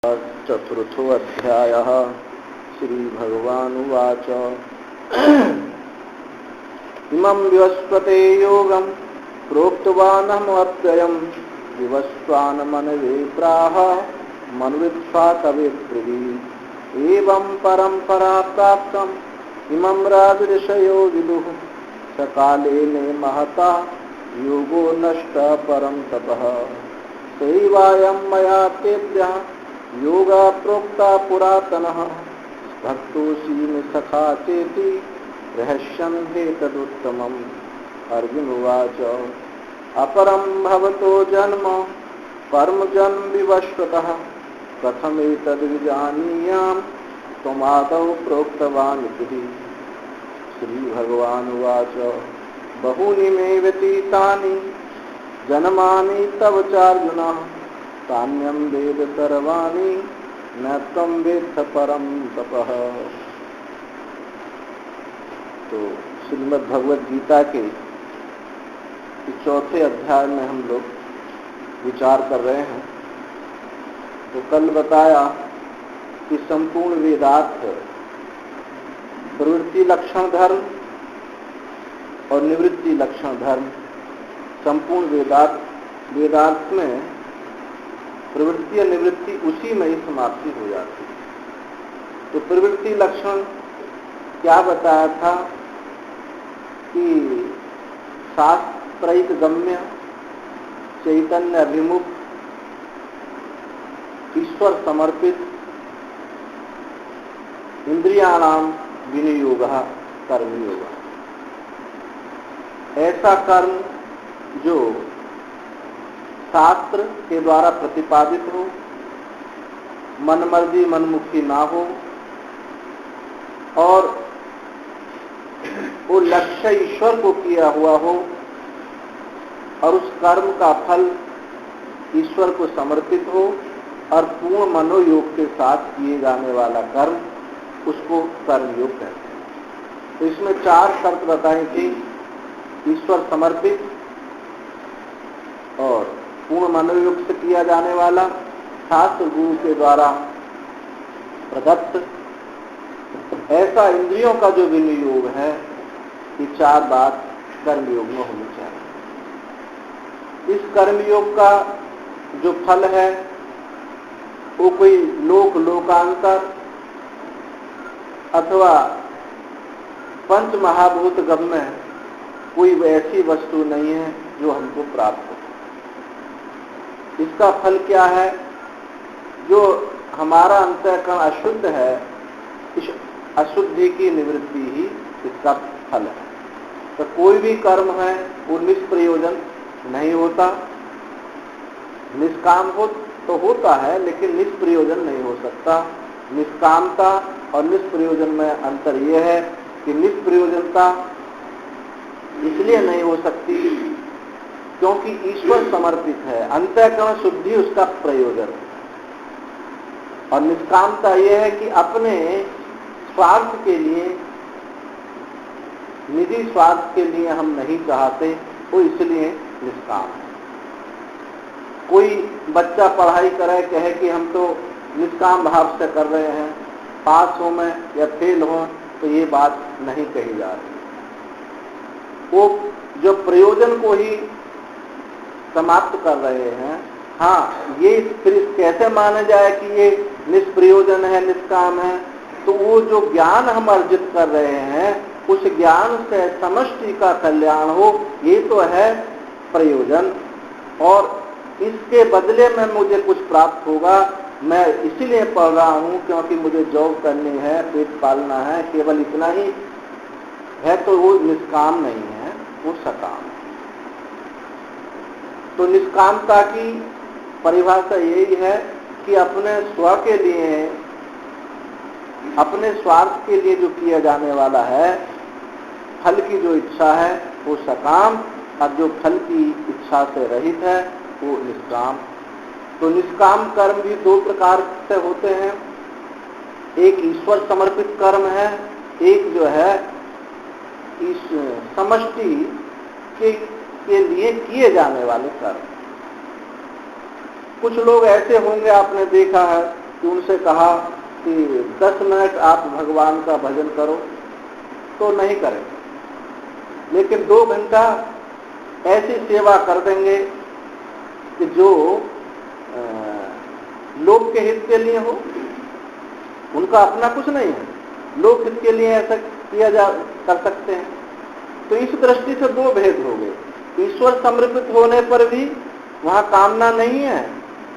चतुर्थोऽध्यायः। श्रीभगवानुवाच इमं विवस्वते योगं प्रोक्तवानहमव्ययं विवस्वान्मनवे प्राह मन्वित्वा कविर्ब्रवीत्। एवं परम्परा प्राप्तम् इमं राजऋषयो विदुः सकालेन महता योगो नष्टः परं तपः। सैवायं मया तेभ्यः योगा प्रोक्ता पुरातनः भक्तोऽसि मे सखा चेति रहस्यं हेतदुत्तमम्। अर्जुन उवाच अपरं भवतो जन्म कर्मजन्म विवस्वतः कथमेतद्विजानीयां त्वमादौ प्रोक्तवान् इति। श्रीभगवानुवाच बहूनि मे व्यतीतानि जन्मानि तव चार्जुन तान्यं वेद सर्वाणि न त्वं वेत्थ परं तपः। तो श्रीमद् भगवद गीता के चौथे अध्याय में हम लोग विचार कर रहे हैं। तो कल बताया कि संपूर्ण वेदार्थ प्रवृत्ति लक्षण धर्म और निवृत्ति लक्षण धर्म, संपूर्ण वेदार्थ में प्रवृत्ति और निवृत्ति उसी में ही समाप्ति हो जाती है। तो प्रवृत्ति लक्षण क्या बताया था कि शास्त्रैक गम्य चैतन्य अभिमुख ईश्वर समर्पित इंद्रियाणाम विनियोगः कर्मयोगः। ऐसा कर्म जो शास्त्र के द्वारा प्रतिपादित हो, मनमर्जी मनमुखी ना हो और वो लक्ष्य ईश्वर को किया हुआ हो और उस कर्म का फल ईश्वर को समर्पित हो और पूर्ण मनोयोग के साथ किए जाने वाला कर्म, उसको कर्मयोग कहते हैं। तो इसमें 4 शर्त बताई थी। ईश्वर समर्पित और पूर्ण मनोयोग से किया जाने वाला, शास्त्र गुरु के द्वारा प्रदत्त, ऐसा इंद्रियों का जो विनियोग है, ये 4 बात कर्मयोग में होनी चाहिए। इस कर्मयोग का जो फल है वो कोई लोकांतर अथवा पंच महाभूत गम्य कोई ऐसी वस्तु नहीं है जो हमको प्राप्त हो। इसका फल क्या है? जो हमारा अंतःकरण अशुद्ध है, इस अशुद्धि की निवृत्ति ही इसका फल है। तो कोई भी कर्म है वो निष्प्रयोजन नहीं होता। निष्काम हो तो होता है लेकिन निष्प्रयोजन नहीं हो सकता। निष्कामता और निष्प्रयोजन में अंतर यह है कि निष्प्रयोजनता इसलिए नहीं हो सकती क्योंकि ईश्वर समर्पित है, अंतःकरण शुद्धि उसका प्रयोजन है। और निष्कामता यह है कि अपने स्वार्थ के लिए, निजी स्वार्थ के लिए हम नहीं चाहते, वो इसलिए निष्काम है। कोई बच्चा पढ़ाई करे, कहे कि हम तो निष्काम भाव से कर रहे हैं, पास हो मैं या फेल हो, तो ये बात नहीं कही जा रही। वो जो प्रयोजन को ही समाप्त कर रहे हैं। हाँ, ये फिर कैसे माना जाए कि ये निष्प्रयोजन है, निष्काम है? तो वो जो ज्ञान हम अर्जित कर रहे हैं, उस ज्ञान से समष्टि का कल्याण हो, ये तो है प्रयोजन। और इसके बदले में मुझे कुछ प्राप्त होगा, मैं इसीलिए पढ़ रहा हूँ क्योंकि मुझे जॉब करनी है, पेट पालना है, केवल इतना ही है, तो वो निष्काम नहीं है, वो सकाम है। तो निष्कामता की परिभाषा यही है कि अपने स्व के लिए, अपने स्वार्थ के लिए जो किया जाने वाला है, फल की जो इच्छा है वो सकाम, और जो फल की इच्छा से रहित है वो निष्काम। तो निष्काम कर्म भी 2 प्रकार से होते हैं। एक ईश्वर समर्पित कर्म है, एक जो है इस समष्टि के लिए किए जाने वाले कर्म। कुछ लोग ऐसे होंगे, आपने देखा है कि उनसे कहा कि 10 मिनट आप भगवान का भजन करो, तो नहीं करें, लेकिन 2 घंटा ऐसी सेवा कर देंगे कि जो लोक के हित के लिए हो। उनका अपना कुछ नहीं है, लोक हित के लिए ऐसा किया कर सकते हैं। तो इस दृष्टि से 2 भेद हो गए। ईश्वर समर्पित होने पर भी वहां कामना नहीं है,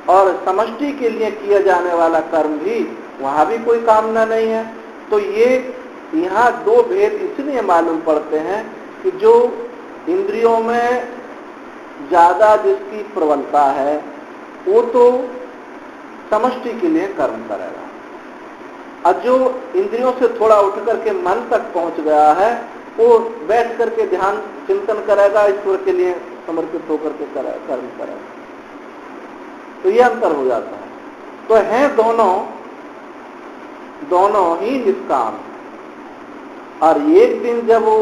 और समष्टि के लिए किया जाने वाला कर्म भी वहां भी कोई कामना नहीं है। तो ये यहाँ 2 भेद इसलिए मालूम पड़ते हैं कि जो इंद्रियों में ज्यादा जिसकी प्रबलता है वो तो समष्टि के लिए कर्म करेगा, और जो इंद्रियों से थोड़ा उठ करके मन तक पहुंच गया है वो बैठ करके ध्यान चिंतन करेगा, ईश्वर के लिए समर्पित होकर के कर्म करेगा। तो ये अंतर हो जाता है। तो हैं दोनों ही निष्काम, और एक दिन जब वो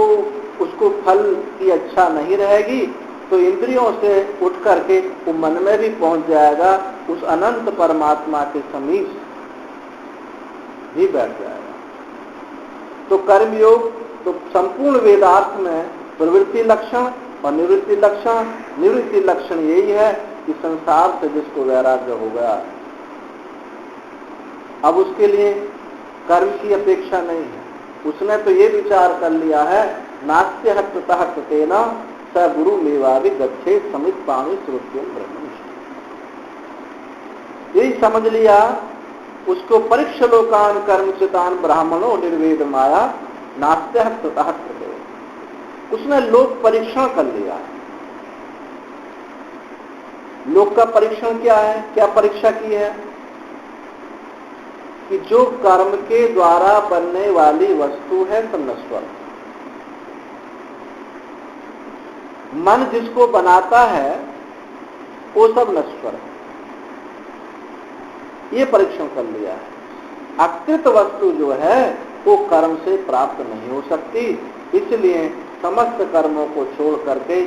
उसको फल की इच्छा नहीं रहेगी तो इंद्रियों से उठ करके वो मन में भी पहुंच जाएगा, उस अनंत परमात्मा के समीप भी बैठ जाएगा। तो कर्मयोग तो संपूर्ण वेदार्थ में प्रवृत्ति लक्षण और निवृत्ति लक्षण, निवृत्ति लक्षण यही है कि संसार से जिसको वैराग्य हो गया, अब उसके लिए कर्म की अपेक्षा नहीं है। उसने तो ये विचार कर लिया है, नास्त्य हत्तः कृतेन स गुरु मेवावि गच्छे समित पाणी श्रुत्यं ब्रह्मनिष्ठ। यही समझ लिया, उसको परीक्ष लोकान कर्मचितान ब्राह्मणों निर्वेद माया नास्त्य हत्तः कृतेन। उसने लोक परीक्षण कर लिया। लोक का परीक्षण क्या है, क्या परीक्षा की है कि जो कर्म के द्वारा बनने वाली वस्तु है सब नश्वर, मन जिसको बनाता है वो सब नश्वर है। ये परीक्षण कर लिया है। अकृत वस्तु जो है वो कर्म से प्राप्त नहीं हो सकती, इसलिए समस्त कर्मों को छोड़ करके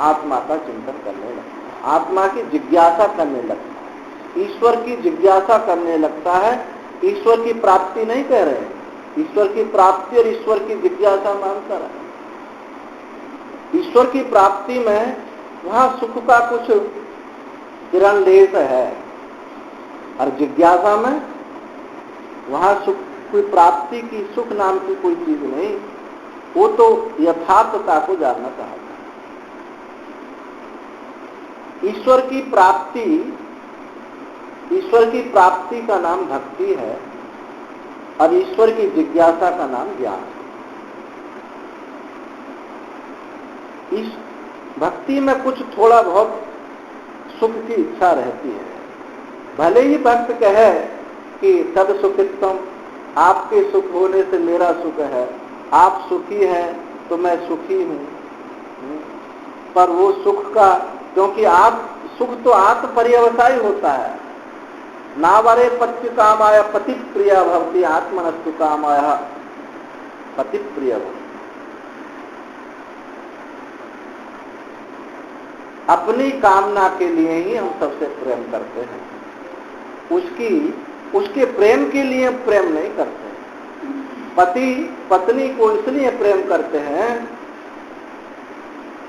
आत्मा का चिंतन करने लगता है, आत्मा की जिज्ञासा करने लगता है, ईश्वर की जिज्ञासा करने लगता है। ईश्वर की प्राप्ति नहीं कह रहे, ईश्वर की प्राप्ति और ईश्वर की जिज्ञासा मानकर है। ईश्वर की प्राप्ति में वहां सुख का कुछ किरण लेस है, और जिज्ञासा में वहां सुख, कोई प्राप्ति की सुख नाम की कोई चीज नहीं, वो तो यथार्थता को जानना चाहता है। ईश्वर की प्राप्ति का नाम भक्ति है, और ईश्वर की जिज्ञासा का नाम ज्ञान है। इस भक्ति में कुछ थोड़ा बहुत सुख की इच्छा रहती है। भले ही भक्त कहे कि तद सुखित्तम, आपके सुख होने से मेरा सुख है, आप सुखी हैं तो मैं सुखी हूं, पर वो सुख का, क्योंकि आप सुख तो आत्म पर्यवसायी होता है। नावरे पत्य कामाय पति प्रिया भवती आत्मनस्तु कामाय पति प्रिय भवती। अपनी कामना के लिए ही हम सबसे प्रेम करते हैं, उसके प्रेम के लिए प्रेम नहीं करते। पति पत्नी को इसलिए प्रेम करते हैं,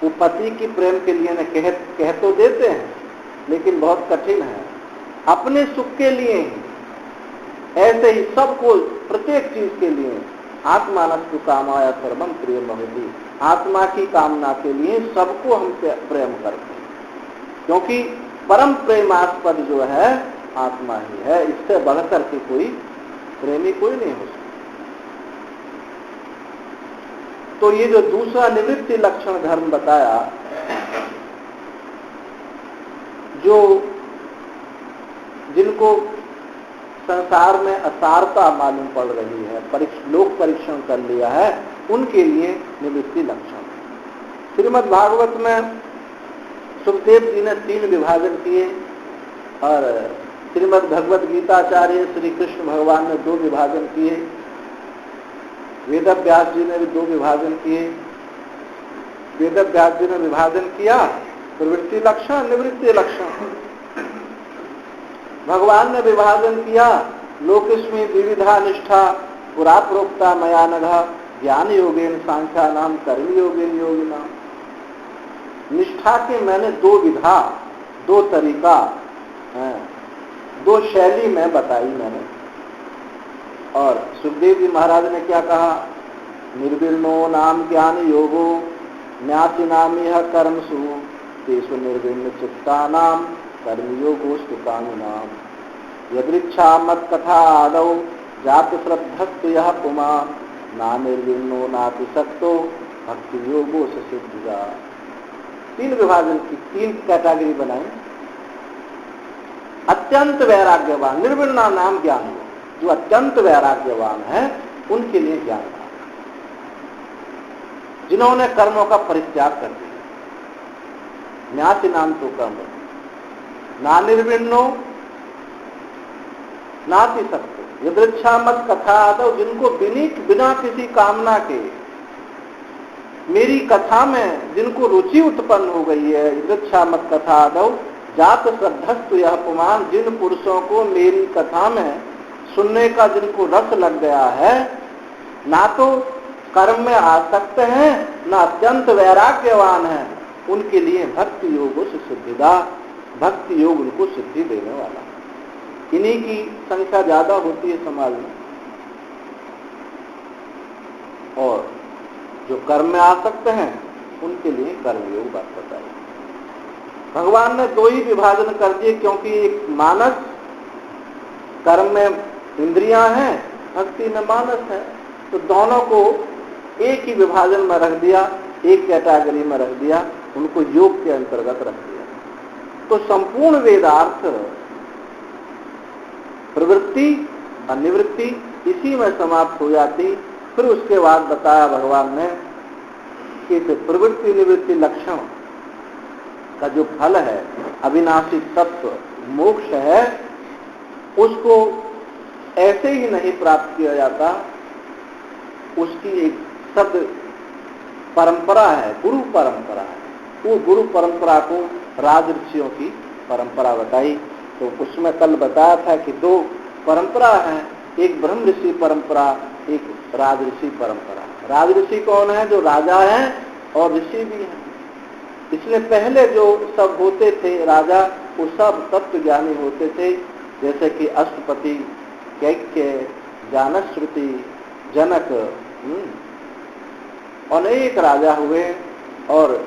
वो पति की प्रेम के लिए न कह तो देते हैं, लेकिन बहुत कठिन है। अपने सुख के लिए ही, ऐसे ही सबको प्रत्येक चीज के लिए आत्मानस्तु कामाय सर्वम प्रियम भवति, आत्मा की कामना के लिए सबको हम प्रेम करते हैं, क्योंकि परम प्रेमास्पद जो है आत्मा ही है। इससे बढ़कर के कोई प्रेमी कोई नहीं हो सकता। तो ये जो दूसरा निवृत्ति लक्षण धर्म बताया, जो जिनको संसार में असारता मालूम पड़ रही है, लोक परीक्षण कर लिया है, उनके लिए निवृत्ति लक्षण। श्रीमद् भागवत में सुखदेव जी ने 3 विभाजन किए, और श्रीमद् भगवत गीताचार्य श्री कृष्ण भगवान ने 2 विभाजन किए, वेदव्यास जी ने भी 2 विभाजन किए। वेदव्यास जी ने विभाजन किया प्रवृत्ति लक्षण, निवृत्ति लक्षण। भगवान ने विभाजन किया, लोकेस्मिन् विविधा निष्ठा पुरा प्रोक्ता मया नघ ज्ञान योगेन सांख्या नाम कर्म योगेन योगिना। निष्ठा के मैंने दो विधा, दो तरीका, दो शैली में बताई मैंने। और सुखदेव जी महाराज ने क्या कहा, निर्विण्णो नाम ज्ञान योगो ज्ञाति नाम यह कर्मसु तेषु निर्विण्ण चित्तानाम कर्मयोगोस्तु कामिनाम यदृच्छा मत कथा आदौ जात श्रद्धस्तु यह पुमान् ना निर्विण्णो नाति सक्तो भक्ति योगो से सिद्धिदा। तीन विभाजन की, तीन कैटेगरी बनाई। अत्यंत वैराग्यवान, निर्विण्णा नाम ज्ञान योग, जो अत्यंत वैराग्यवान है उनके लिए ज्ञान, जिन्होंने कर्मों का परित्याग कर दिया। न्याति नाम तो कर्म ना निर्विण्णो नाति सक्तो यदृच्छा मत कथा आदौ, जिनको बिना किसी कामना के मेरी कथा में जिनको रुचि उत्पन्न हो गई है, यदृच्छा मत कथा आदौ जात श्रद्धस्तु यह पुमान्, जिन पुरुषों को मेरी कथा में सुनने का जिनको रस लग गया है, ना तो कर्म में आसक्त हैं, ना अत्यंत वैराग्यवान है, उनके लिए भक्ति योगो से सिद्धिदा, भक्ति योग उनको सिद्धि देने वाला। इन्हीं की संख्या ज्यादा होती है समाज में। और जो कर्म में आसक्त हैं उनके लिए कर्मयोग बात बताई। भगवान ने दो ही विभाजन कर दिए, क्योंकि एक मानस, कर्म में इंद्रियां हैं, भक्ति में मानस है, तो दोनों को एक ही विभाजन में रख दिया, एक कैटेगरी में रख दिया, उनको योग के अंतर्गत रख दिया। तो संपूर्ण वेदार्थ प्रवृत्ति और निवृत्ति इसी में समाप्त हो जाती। फिर उसके बाद बताया भगवान ने कि प्रवृत्ति निवृत्ति लक्षण का जो फल है, अविनाशी तत्व मोक्ष है, उसको ऐसे ही नहीं प्राप्त किया जाता। उसकी एक सद परंपरा है, गुरु परंपरा है। वो गुरु परंपरा को राजऋषियों की परंपरा बताई। तो उसमें कल बताया था कि दो परंपरा है, एक ब्रह्म ऋषि परंपरा, एक राजऋषि परंपरा। राजऋषि कौन है? जो राजा हैं और ऋषि भी हैं। इसलिए पहले जो सब होते थे राजा, वो सब तत्व ज्ञानी होते थे, जैसे कि अष्टपति, कैक्य, जानश्रुति, जनक, अनेक राजा हुए। और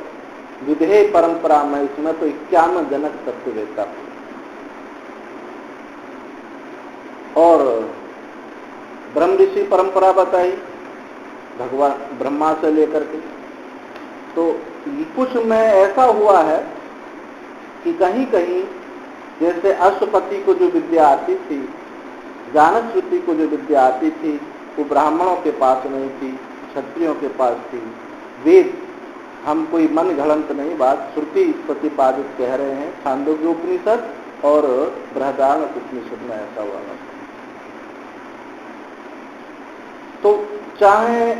विधेय परंपरा में इसमें तो 51 जनक तत्ववेत्ता थे। और ब्रह्म ऋषि परंपरा बताई भगवान ब्रह्मा से लेकर के। तो कुछ में ऐसा हुआ है कि कहीं कहीं जैसे अश्वपति को जो विद्या आती थी, जानश्रुति को जो विद्या आती थी, वो ब्राह्मणों के पास नहीं थी, क्षत्रियों के पास थी। वेद, हम कोई मन घड़ंत नहीं बात, श्रुति प्रतिपादित कह रहे हैं, छांदोग्य उपनिषद और बृहदारण्यक उपनिषद में ऐसा हुआ है। तो चाहे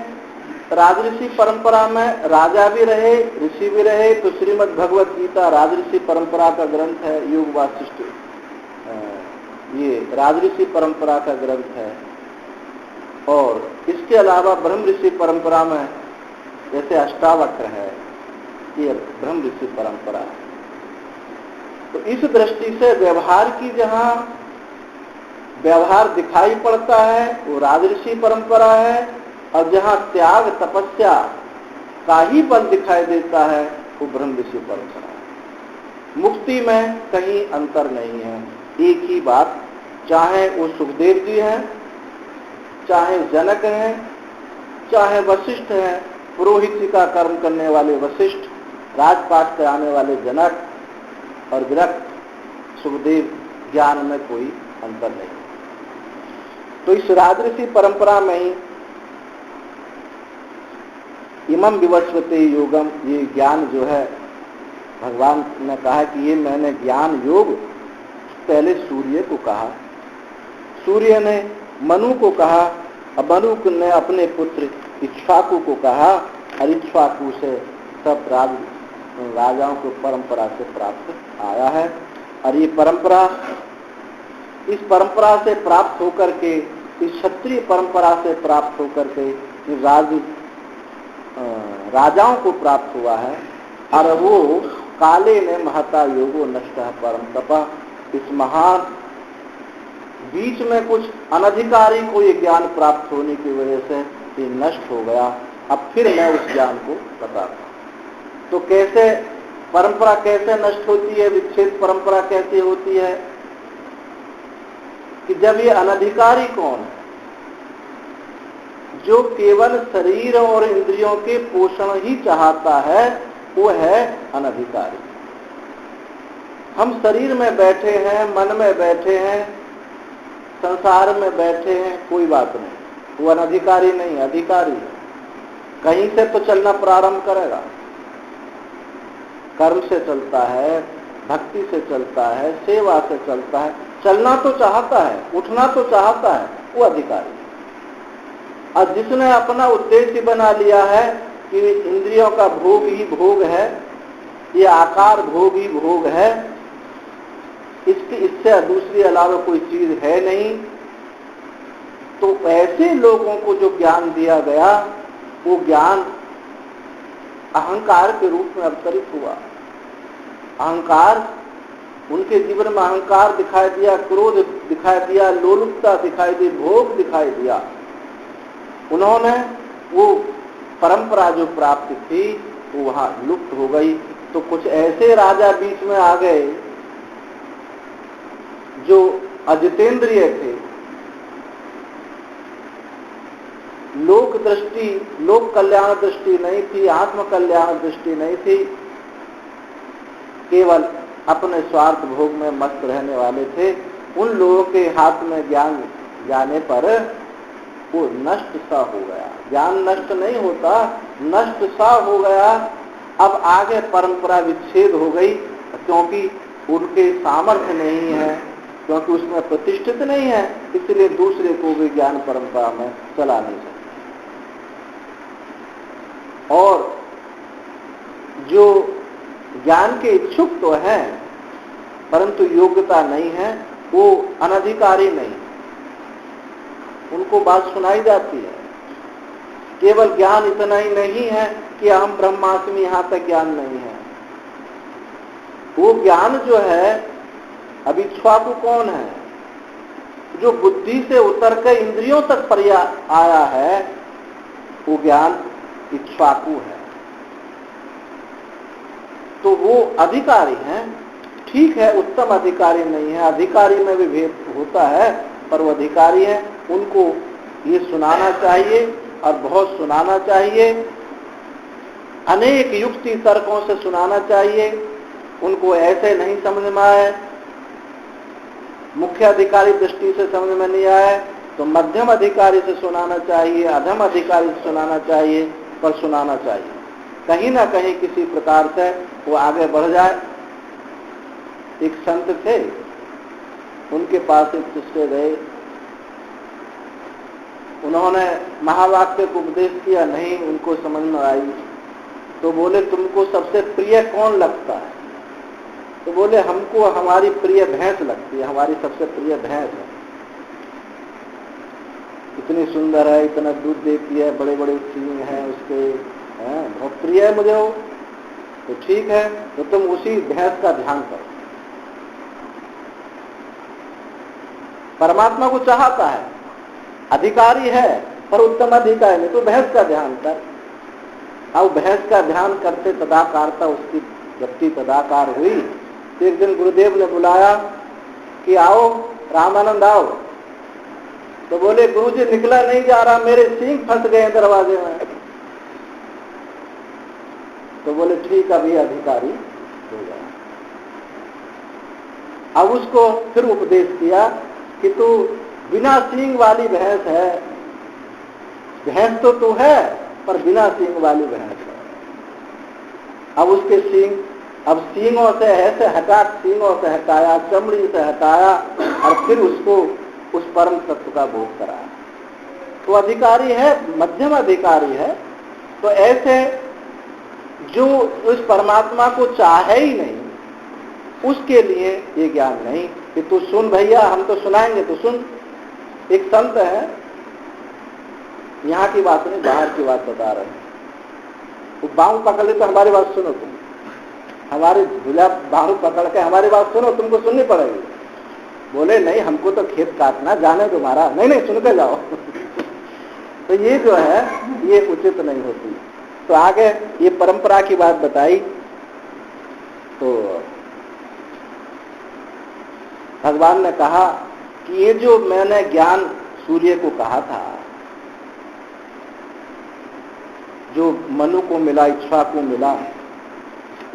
राजऋषि परंपरा में राजा भी रहे, ऋषि भी रहे, तो श्रीमद् भगवत गीता राजऋषि परंपरा का ग्रंथ है। योग वासिष्ठ ये राजऋषि परंपरा का ग्रंथ है। और इसके अलावा ब्रह्म ऋषि परंपरा में जैसे अष्टावक्र है, ये ब्रह्म ऋषि परंपरा है। तो इस दृष्टि से व्यवहार की जहाँ व्यवहार दिखाई पड़ता है वो राजऋषि परंपरा है, और जहाँ त्याग तपस्या का ही बल दिखाई देता है वो ब्रह्म ऋषि परंपरा है। मुक्ति में कहीं अंतर नहीं है, एक ही बात। चाहे वो सुखदेव जी हैं, चाहे जनक हैं, चाहे वशिष्ठ हैं, पुरोहित का कर्म करने वाले वशिष्ठ, राजपाट कराने वाले जनक और विरक्त सुखदेव, ज्ञान में कोई अंतर नहीं। तो इस राजऋषि परंपरा में ही इमं विवस्वते योगम, ये ज्ञान जो है भगवान ने कहा कि ये मैंने ज्ञान योग पहले सूर्य को कहा, सूर्य ने मनु को कहा, और मनु ने अपने पुत्र इक्ष्वाकु को कहा, और इक्ष्वाकु से सब राजाओं को परंपरा से प्राप्त आया है। और ये परंपरा इस परंपरा से प्राप्त होकर के, इस क्षत्रिय परंपरा से प्राप्त होकर के राजाओं को प्राप्त हुआ है। और वो काले ने महता योगो नष्ट परम तपः, इस महान बीच में कुछ अनधिकारी को ये ज्ञान प्राप्त होने की वजह से ये नष्ट हो गया। अब फिर मैं उस ज्ञान को बताता। तो कैसे परंपरा कैसे नष्ट होती है, विच्छेद परंपरा कैसे होती है? कि जब ये अनधिकारी कौन है, जो केवल शरीर और इंद्रियों के पोषण ही चाहता है, वो है अनधिकारी। हम शरीर में बैठे हैं, मन में बैठे हैं, संसार में बैठे हैं, कोई बात नहीं, वो अनधिकारी नहीं, अधिकारी है। कहीं से तो चलना प्रारंभ करेगा, कर्म से चलता है, भक्ति से चलता है, सेवा से चलता है, चलना तो चाहता है, उठना तो चाहता है, वो अधिकारी। और जिसने अपना उद्देश्य बना लिया है कि इंद्रियों का भोग ही भोग है, ये आकार भोग ही भोग है, इससे दूसरी अलावा कोई चीज है नहीं, तो ऐसे लोगों को जो ज्ञान दिया गया, वो ज्ञान अहंकार के रूप में अवतरित हुआ। अहंकार, उनके जीवन में अहंकार दिखाई दिया, क्रोध दिखाई दिया, लोलुपता दिखाई दी, भोग दिखाई दिया। उन्होंने वो परंपरा जो प्राप्त थी वो वहां लुप्त हो गई। तो कुछ ऐसे राजा बीच में आ गए जो अजितेंद्रिय थे, लोक दृष्टि, लोक कल्याण दृष्टि नहीं थी, आत्म कल्याण दृष्टि नहीं थी, केवल अपने स्वार्थ भोग में मस्त रहने वाले थे। उन लोगों के हाथ में ज्ञान जाने पर वो नष्ट सा हो गया। ज्ञान नष्ट नहीं होता, नष्ट सा हो गया। अब आगे परंपरा विच्छेद हो गई, क्योंकि उनके सामर्थ्य नहीं है, क्योंकि उसमें प्रतिष्ठित नहीं है, इसलिए दूसरे को भी ज्ञान परंपरा में चला नहीं सकते। और जो ज्ञान के इच्छुक तो हैं, परंतु योग्यता नहीं है, वो अनधिकारी नहीं, उनको बात सुनाई जाती है। केवल ज्ञान इतना ही नहीं है कि हम ब्रह्मास्मि, यहां तक ज्ञान नहीं है। वो ज्ञान जो है, अब इक्ष्वाकु कौन है? जो बुद्धि से उतर कर इंद्रियों तक आया है, वो ज्ञान इक्ष्वाकु है। तो वो अधिकारी हैं, ठीक है, उत्तम अधिकारी नहीं है, अधिकारी में भी भेद होता है, पर वो अधिकारी है। उनको ये सुनाना चाहिए और बहुत सुनाना चाहिए, अनेक युक्ति तर्कों से सुनाना चाहिए। उनको ऐसे नहीं समझ में आए, मुख्य अधिकारी दृष्टि से समझ में नहीं आए तो मध्यम अधिकारी से सुनाना चाहिए, अधम अधिकारी से सुनाना चाहिए, पर सुनाना चाहिए, कहीं ना कहीं किसी प्रकार से वो आगे बढ़ जाए। एक संत थे, उनके पास एक शिष्य गए, उन्होंने महावाक्य को उपदेश किया, नहीं उनको समझ में आई। तो बोले तुमको सबसे प्रिय कौन लगता है? तो बोले हमको हमारी प्रिय भैंस लगती है, हमारी सबसे प्रिय भैंस है, इतनी सुंदर है, इतना दूध देती है, बड़े बड़े सींग हैं उसके, बहुत प्रिय है मुझे वो। तो ठीक है, तो तुम उसी भैंस का ध्यान करो। परमात्मा को चाहता है, अधिकारी है, पर उत्तम अधिकारी नहीं, तो भैंस का ध्यान कर। अब भैंस का ध्यान करते तदाकारता उसकी जबकि तदाकार हुई। तो एक दिन गुरुदेव ने बुलाया कि आओ रामानंद आओ। तो बोले गुरुजी निकला नहीं जा रहा, मेरे सींग फंस गए दरवाजे में। तो बोले ठीक, अभी अधिकारी हो गया। अब उसको फिर उपदेश किया कि तू बिना सींग वाली भैंस है, भैंस तो तू है पर बिना सींग वाली भैंस है। अब उसके सींग, अब सींगों से ऐसे हटा, सींगों से हटाया, चमड़ी से हटाया और फिर उसको उस परम तत्व का भोग कराया। तो अधिकारी है, मध्यम अधिकारी है। तो ऐसे जो उस परमात्मा को चाहे ही नहीं, उसके लिए ये ज्ञान नहीं। कि तू सुन भैया, हम तो सुनाएंगे, तो सुन। एक संत है, यहाँ की बात नहीं, बाहर की बात बता रहे हैं। वो बाहु पकड़ ले तो हमारी बात सुनो, तुम हमारी भुजा बाहु पकड़ के हमारी बात सुनो, तुमको सुननी पड़ेगी। बोले नहीं, हमको तो खेत काटना, जाने तुम्हारा, नहीं नहीं सुन के जाओ। तो ये जो है ये उचित नहीं होती। तो आगे ये परंपरा की बात बताई। तो भगवान ने कहा कि ये जो मैंने ज्ञान सूर्य को कहा था, जो मनु को मिला, इच्छा को मिला,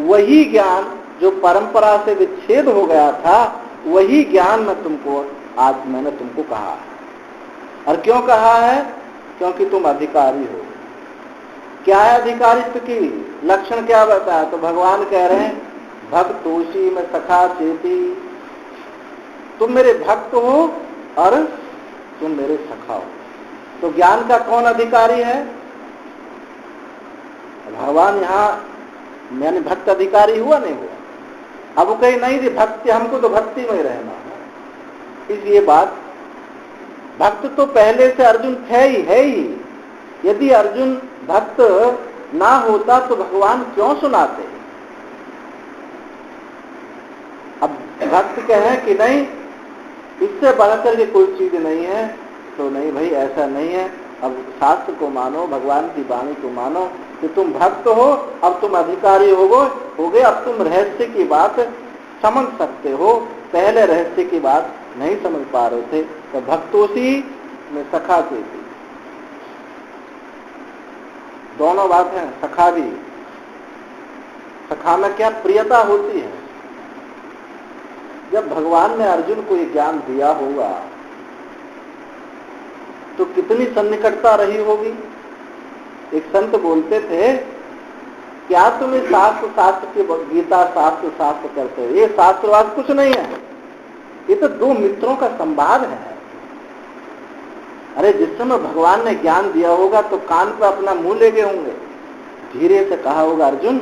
वही ज्ञान जो परंपरा से विच्छेद हो गया था, वही ज्ञान मैं तुमको आज मैंने तुमको कहा है। और क्यों कहा है? क्योंकि तुम अधिकारी हो। क्या है अधिकारित्व की लक्षण, क्या बताया? तो भगवान कह रहे हैं भक्तोषी में सखा चेती, तुम मेरे भक्त हो और तुम मेरे सखा हो। तो ज्ञान का कौन अधिकारी है? भगवान यहाँ यानी भक्त अधिकारी हुआ नहीं हुआ? अब वो कहीं नहीं थी भक्ति, हमको तो भक्ति में रहना है। इसलिए बात, भक्त तो पहले से अर्जुन है ही। यदि अर्जुन भक्त ना होता तो भगवान क्यों सुनाते? अब भक्त कहे कि नहीं, इससे बढ़कर के कोई चीज नहीं है, तो नहीं भाई, ऐसा नहीं है। अब शास्त्र को मानो, भगवान की वाणी को मानो कि तुम भक्त हो, अब तुम अधिकारी हो गए, अब तुम रहस्य की बात समझ सकते हो, पहले रहस्य की बात नहीं समझ पा रहे थे। तो भक्तोषी में सखा थी, दोनों बात है। सखा भी, सखा में क्या प्रियता होती है? जब भगवान ने अर्जुन को ये ज्ञान दिया होगा तो कितनी सन्निकटता रही होगी। एक संत बोलते थे, क्या तुम इस शास्त्र की गीता शास्त्र करते हो? ये शास्त्रवाद कुछ नहीं है, ये तो दो मित्रों का संवाद है। अरे जिस समय भगवान ने ज्ञान दिया होगा तो कान पर अपना मुंह ले गए होंगे, धीरे से कहा होगा अर्जुन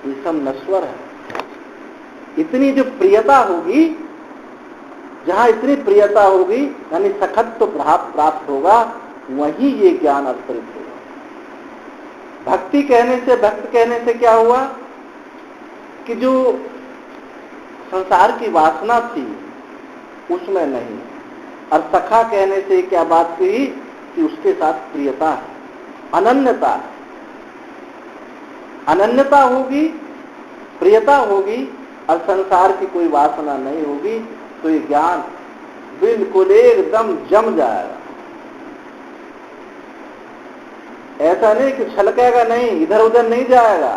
ये सब नश्वर है। इतनी जो प्रियता होगी, जहां इतनी प्रियता होगी यानी सखत तो प्राप्त होगा, वही ये ज्ञान अवतरित होगा। भक्ति कहने से, भक्त कहने से क्या हुआ कि जो संसार की वासना थी उसमें नहीं, और सखा कहने से क्या बात कही कि उसके साथ प्रियता है, अनन्यता। अनन्यता होगी, प्रियता होगी और संसार की कोई वासना नहीं होगी, तो ये ज्ञान बिल्कुल एकदम जम जाएगा। ऐसा नहीं कि छलकेगा नहीं, इधर उधर नहीं जाएगा।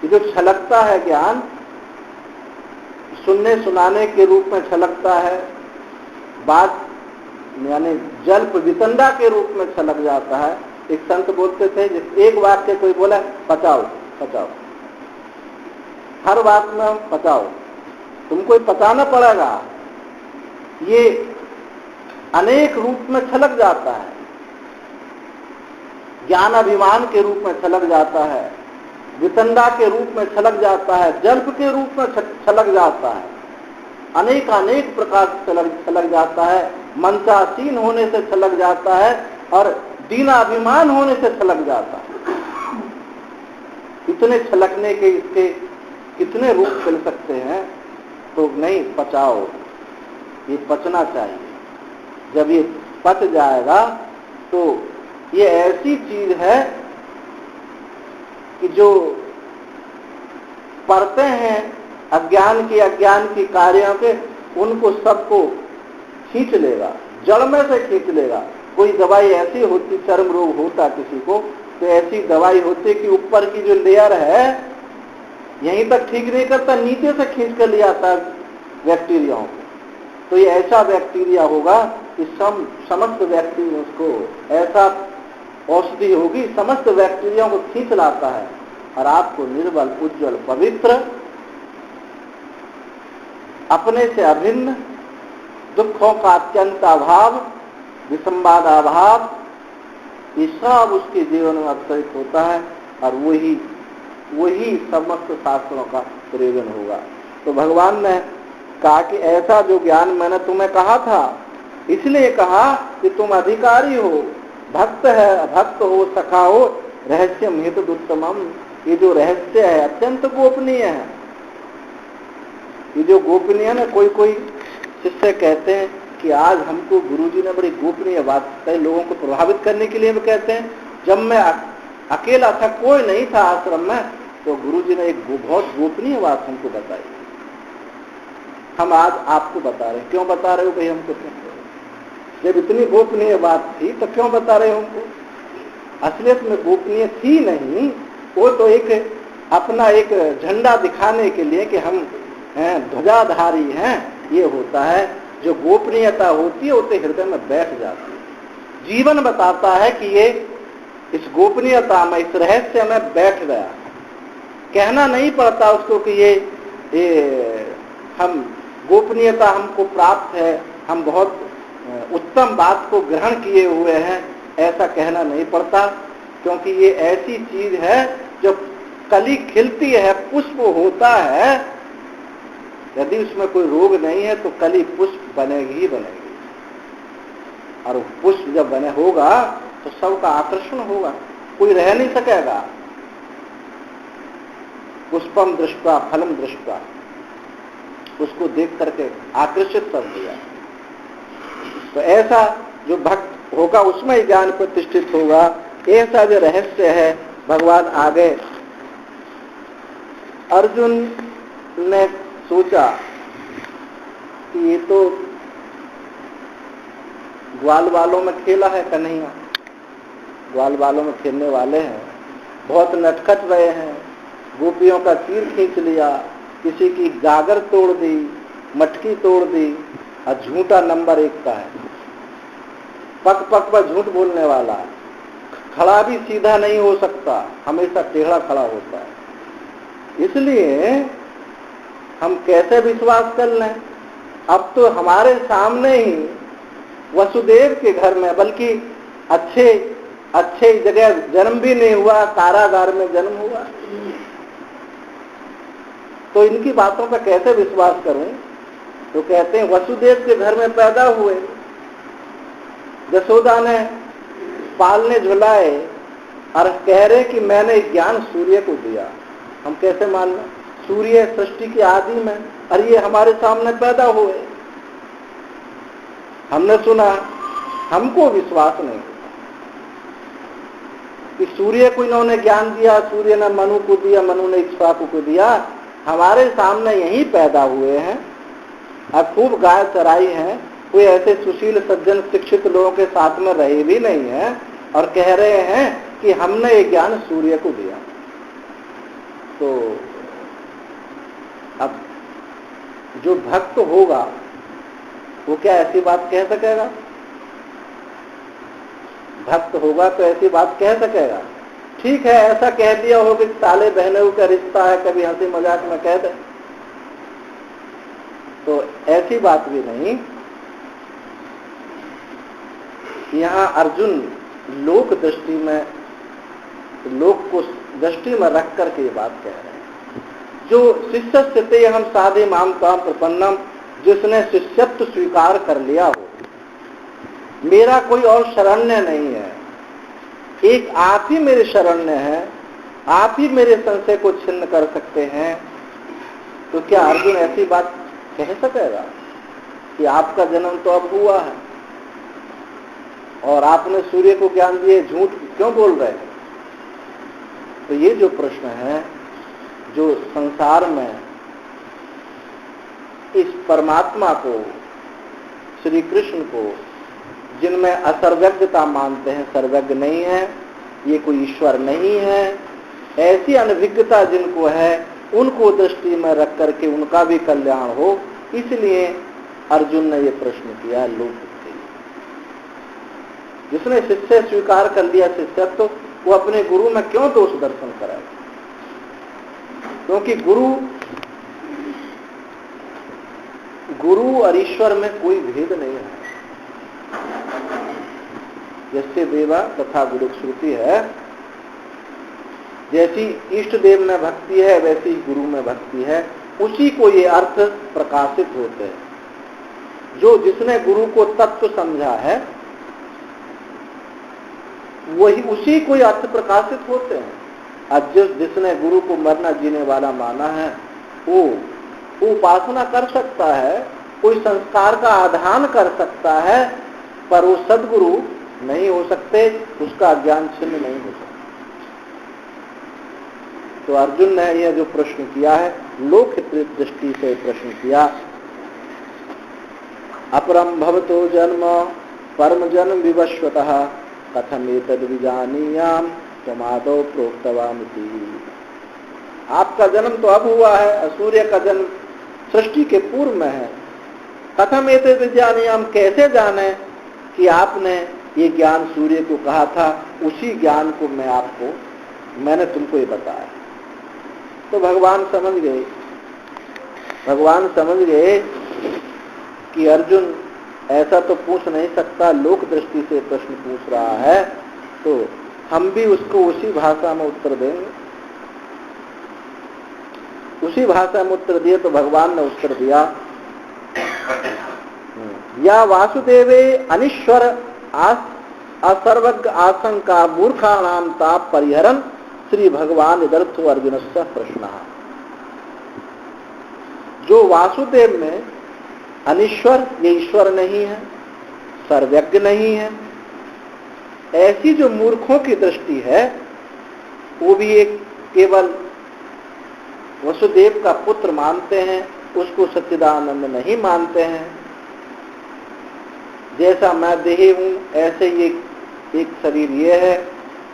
ये जो छलकता है ज्ञान, सुनने सुनाने के रूप में छलकता है, बात यानी जल्प वितंडा के रूप में छलक जाता है। एक संत बोलते थे, एक वाक्य कोई बोला पचाओ पचाओ, हर बात में पचाओ, तुमको पचाना पड़ेगा। ये अनेक रूप में छलक जाता है, ज्ञान अभिमान के रूप में छलक जाता है, वितंडा के रूप में छलक जाता है, जल्प के रूप में छलक जाता है, अनेक प्रकार से छलक जाता है, मंसासीन होने से छलक जाता है और दीनाभिमान होने से छलक जाता है। इतने छलकने के इसके कितने रूप चल सकते हैं। तो नहीं, पचाओ, ये पचना चाहिए। जब ये पच जाएगा तो ये ऐसी चीज है कि जो पढ़ते हैं अज्ञान की कार्यों के, उनको सबको खींच लेगा, जड़ में से खींच लेगा। कोई दवाई ऐसी होती, चर्म रोग होता किसी को, तो ऐसी दवाई होती कि ऊपर की जो लेयर है यहीं तक ठीक नहीं करता, नीचे से खींच कर ले आता बैक्टीरियाओं को। तो ये ऐसा बैक्टीरिया होगा कि समस्त बैक्टीरिया को, ऐसा औषधि होगी समस्त बैक्टीरिया को खींच लाता है और आपको निर्बल, उज्जवल, पवित्र, अपने से अभिन्न, दुखों का अत्यंत अभाव, विसंवाद अभाव, ये सब उसके जीवन में अवतरित होता है और वही समस्त शास्त्रों का प्रयोजन होगा। तो भगवान ने कहा कि ऐसा जो ज्ञान मैंने तुम्हें कहा था, इसलिए कहा कि तुम अधिकारी हो, भक्त है, भक्त हो, सखा हो, रहस्यम हेतुदुत्तमम। ये जो रहस्य है अत्यंत गोपनीय है। ये जो गोपनीय है ना, कोई कोई शिष्य कहते हैं कि आज हमको गुरुजी ने बड़ी गोपनीय बात, कई लोगों को प्रभावित करने के लिए भी कहते हैं। जब मैं अकेला था, कोई नहीं था आश्रम में, तो गुरुजी ने एक बहुत गोपनीय बात हमको बताई। हम आज आपको बता रहे हैं। क्यों बता रहे हो भाई हमको? जब इतनी गोपनीय बात थी तो क्यों बता रहे हो हमको? असलियत में गोपनीय थी नहीं, वो तो एक अपना एक झंडा दिखाने के लिए कि हम ध्वजाधारी हैं, ये होता है। जो गोपनीयता होती है वो तो हृदय में बैठ जाती है। जीवन बताता है कि ये इस गोपनीयता में, इस रहस्य में बैठ गया। कहना नहीं पड़ता उसको कि ये हम गोपनीयता हमको प्राप्त है, हम बहुत उत्तम बात को ग्रहण किए हुए हैं, ऐसा कहना नहीं पड़ता। क्योंकि ये ऐसी चीज है जो कली खिलती है, पुष्प होता है, यदि उसमें कोई रोग नहीं है तो कली पुष्प बनेगी ही बनेगी। और पुष्प जब बने होगा तो सबका आकर्षण होगा, कोई रह नहीं सकेगा। पुष्पम दृष्टा फलम दृष्टा, उसको देख करके आकर्षित कर दिया। तो ऐसा जो भक्त होगा उसमें ज्ञान प्रतिष्ठित होगा। ऐसा जो रहस्य है, भगवान आगे अर्जुन ने सोचा कि ये तो ग्वाल बालों में खेला है कन्हैया, ग्वाल बालों में खेलने वाले हैं, बहुत नटखट रहे हैं, गोपियों का तीर खींच लिया, किसी की गागर तोड़ दी, मटकी तोड़ दी, और झूठा नंबर 1 का है, पक पक पर झूठ बोलने वाला है, खड़ा भी सीधा नहीं हो सकता, हमेशा टेढ़ा खड़ा होता है। इसलिए हम कैसे विश्वास कर लें? अब तो हमारे सामने ही वसुदेव के घर में, बल्कि अच्छे जगह जन्म भी नहीं हुआ, कारागार में जन्म हुआ, तो इनकी बातों पर कैसे विश्वास करूं? तो कहते हैं वसुदेव के घर में पैदा हुए, यशोदा ने पालने झुलाए, और कह रहे कि मैंने ज्ञान सूर्य को दिया। हम कैसे मान लें? सूर्य सृष्टि की आदि में, और ये हमारे सामने पैदा हुए। हमने सुना, हमको विश्वास नहीं कि सूर्य को इन्होंने ज्ञान दिया, सूर्य ने मनु को दिया, मनु ने इक्ष्वाकु को दिया। हमारे सामने यही पैदा हुए हैं, और खूब गाय चराई हैं, कोई ऐसे सुशील सज्जन शिक्षित लोगों के साथ में रहे भी नहीं है, और कह रहे हैं कि हमने ये ज्ञान सूर्य को दिया। तो अब जो भक्त होगा वो क्या ऐसी बात कह सकेगा? भक्त होगा तो ऐसी बात कह सकेगा? ठीक है, ऐसा कह दिया हो कि साले बहनों का रिश्ता है, कभी हंसी मजाक में कह दे, तो ऐसी बात भी नहीं। यहाँ अर्जुन लोक दृष्टि में, लोक को दृष्टि में रख करके ये बात कह रहे हैं। जो शिष्य स्थिति हम साधे मामता प्रपन्नम, जिसने शिष्यत्व स्वीकार कर लिया हो, मेरा कोई और शरण्य नहीं है, एक आप ही मेरे शरण्य हैं, आप ही मेरे संशय को छिन्न कर सकते हैं, तो क्या अर्जुन ऐसी बात कह सकेगा कि आपका जन्म तो अब हुआ है और आपने सूर्य को ज्ञान दिए, झूठ क्यों बोल रहे हैं? तो ये जो प्रश्न है, जो संसार में इस परमात्मा को, श्री कृष्ण को, जिनमें असर्वज्ञता मानते हैं, सर्वज्ञ नहीं है, ये कोई ईश्वर नहीं है, ऐसी अनभिज्ञता जिनको है, उनको दृष्टि में रख करके उनका भी कल्याण हो, इसलिए अर्जुन ने ये प्रश्न किया। लोक जिसने शिष्य स्वीकार कर लिया शिष्यत्व, तो वो अपने गुरु में क्यों दोष दर्शन कराए? क्योंकि गुरु और ईश्वर में कोई भेद नहीं है। जैसे देवा तथा गुरु श्रुति है, जैसी इष्ट देव में भक्ति है वैसी गुरु में भक्ति है। उसी को ये अर्थ प्रकाशित होते हैं। जो जिसने गुरु को तत्व समझा है वही उसी को ये अर्थ प्रकाशित होते हैं। अब जिसने गुरु को मरना जीने वाला माना है वो उपासना कर सकता है, कोई संस्कार का आधान कर सकता है, पर वो सद्गुरु नहीं हो सकते, उसका ज्ञान छिन्न नहीं हो सकता। तो अर्जुन ने यह जो प्रश्न किया है लोक दृष्टि से प्रश्न किया। अपरम भवतो जन्म परम जन्म विवस्वतः कथमेतद् विजानीयाम त्वमादौ प्रोक्तवानिति। आपका जन्म तो अब हुआ है, सूर्य का जन्म सृष्टि के पूर्व में है। कथमेतद् विजानीयाम, कैसे जाने कि आपने ये ज्ञान सूर्य को कहा था, उसी ज्ञान को मैंने तुमको ये बताया। तो भगवान समझ गए कि अर्जुन ऐसा तो पूछ नहीं सकता, लोक दृष्टि से प्रश्न पूछ रहा है, तो हम भी उसको उसी भाषा में उत्तर देंगे। उसी भाषा में उत्तर दिए तो भगवान ने उत्तर दिया, या वासुदेवे अनीश्वर असर्वज्ञ आशंका मूर्खाणाम ताप परिहरन श्री भगवान इदर्थो अर्जुन से प्रश्न। जो वासुदेव में अनीश्वर, ये ईश्वर नहीं है, सर्वज्ञ नहीं है, ऐसी जो मूर्खों की दृष्टि है, वो भी एक केवल वसुदेव का पुत्र मानते हैं, उसको सच्चिदानंद नहीं मानते हैं। जैसा मैं देही हूं ऐसे ये एक शरीर ये है,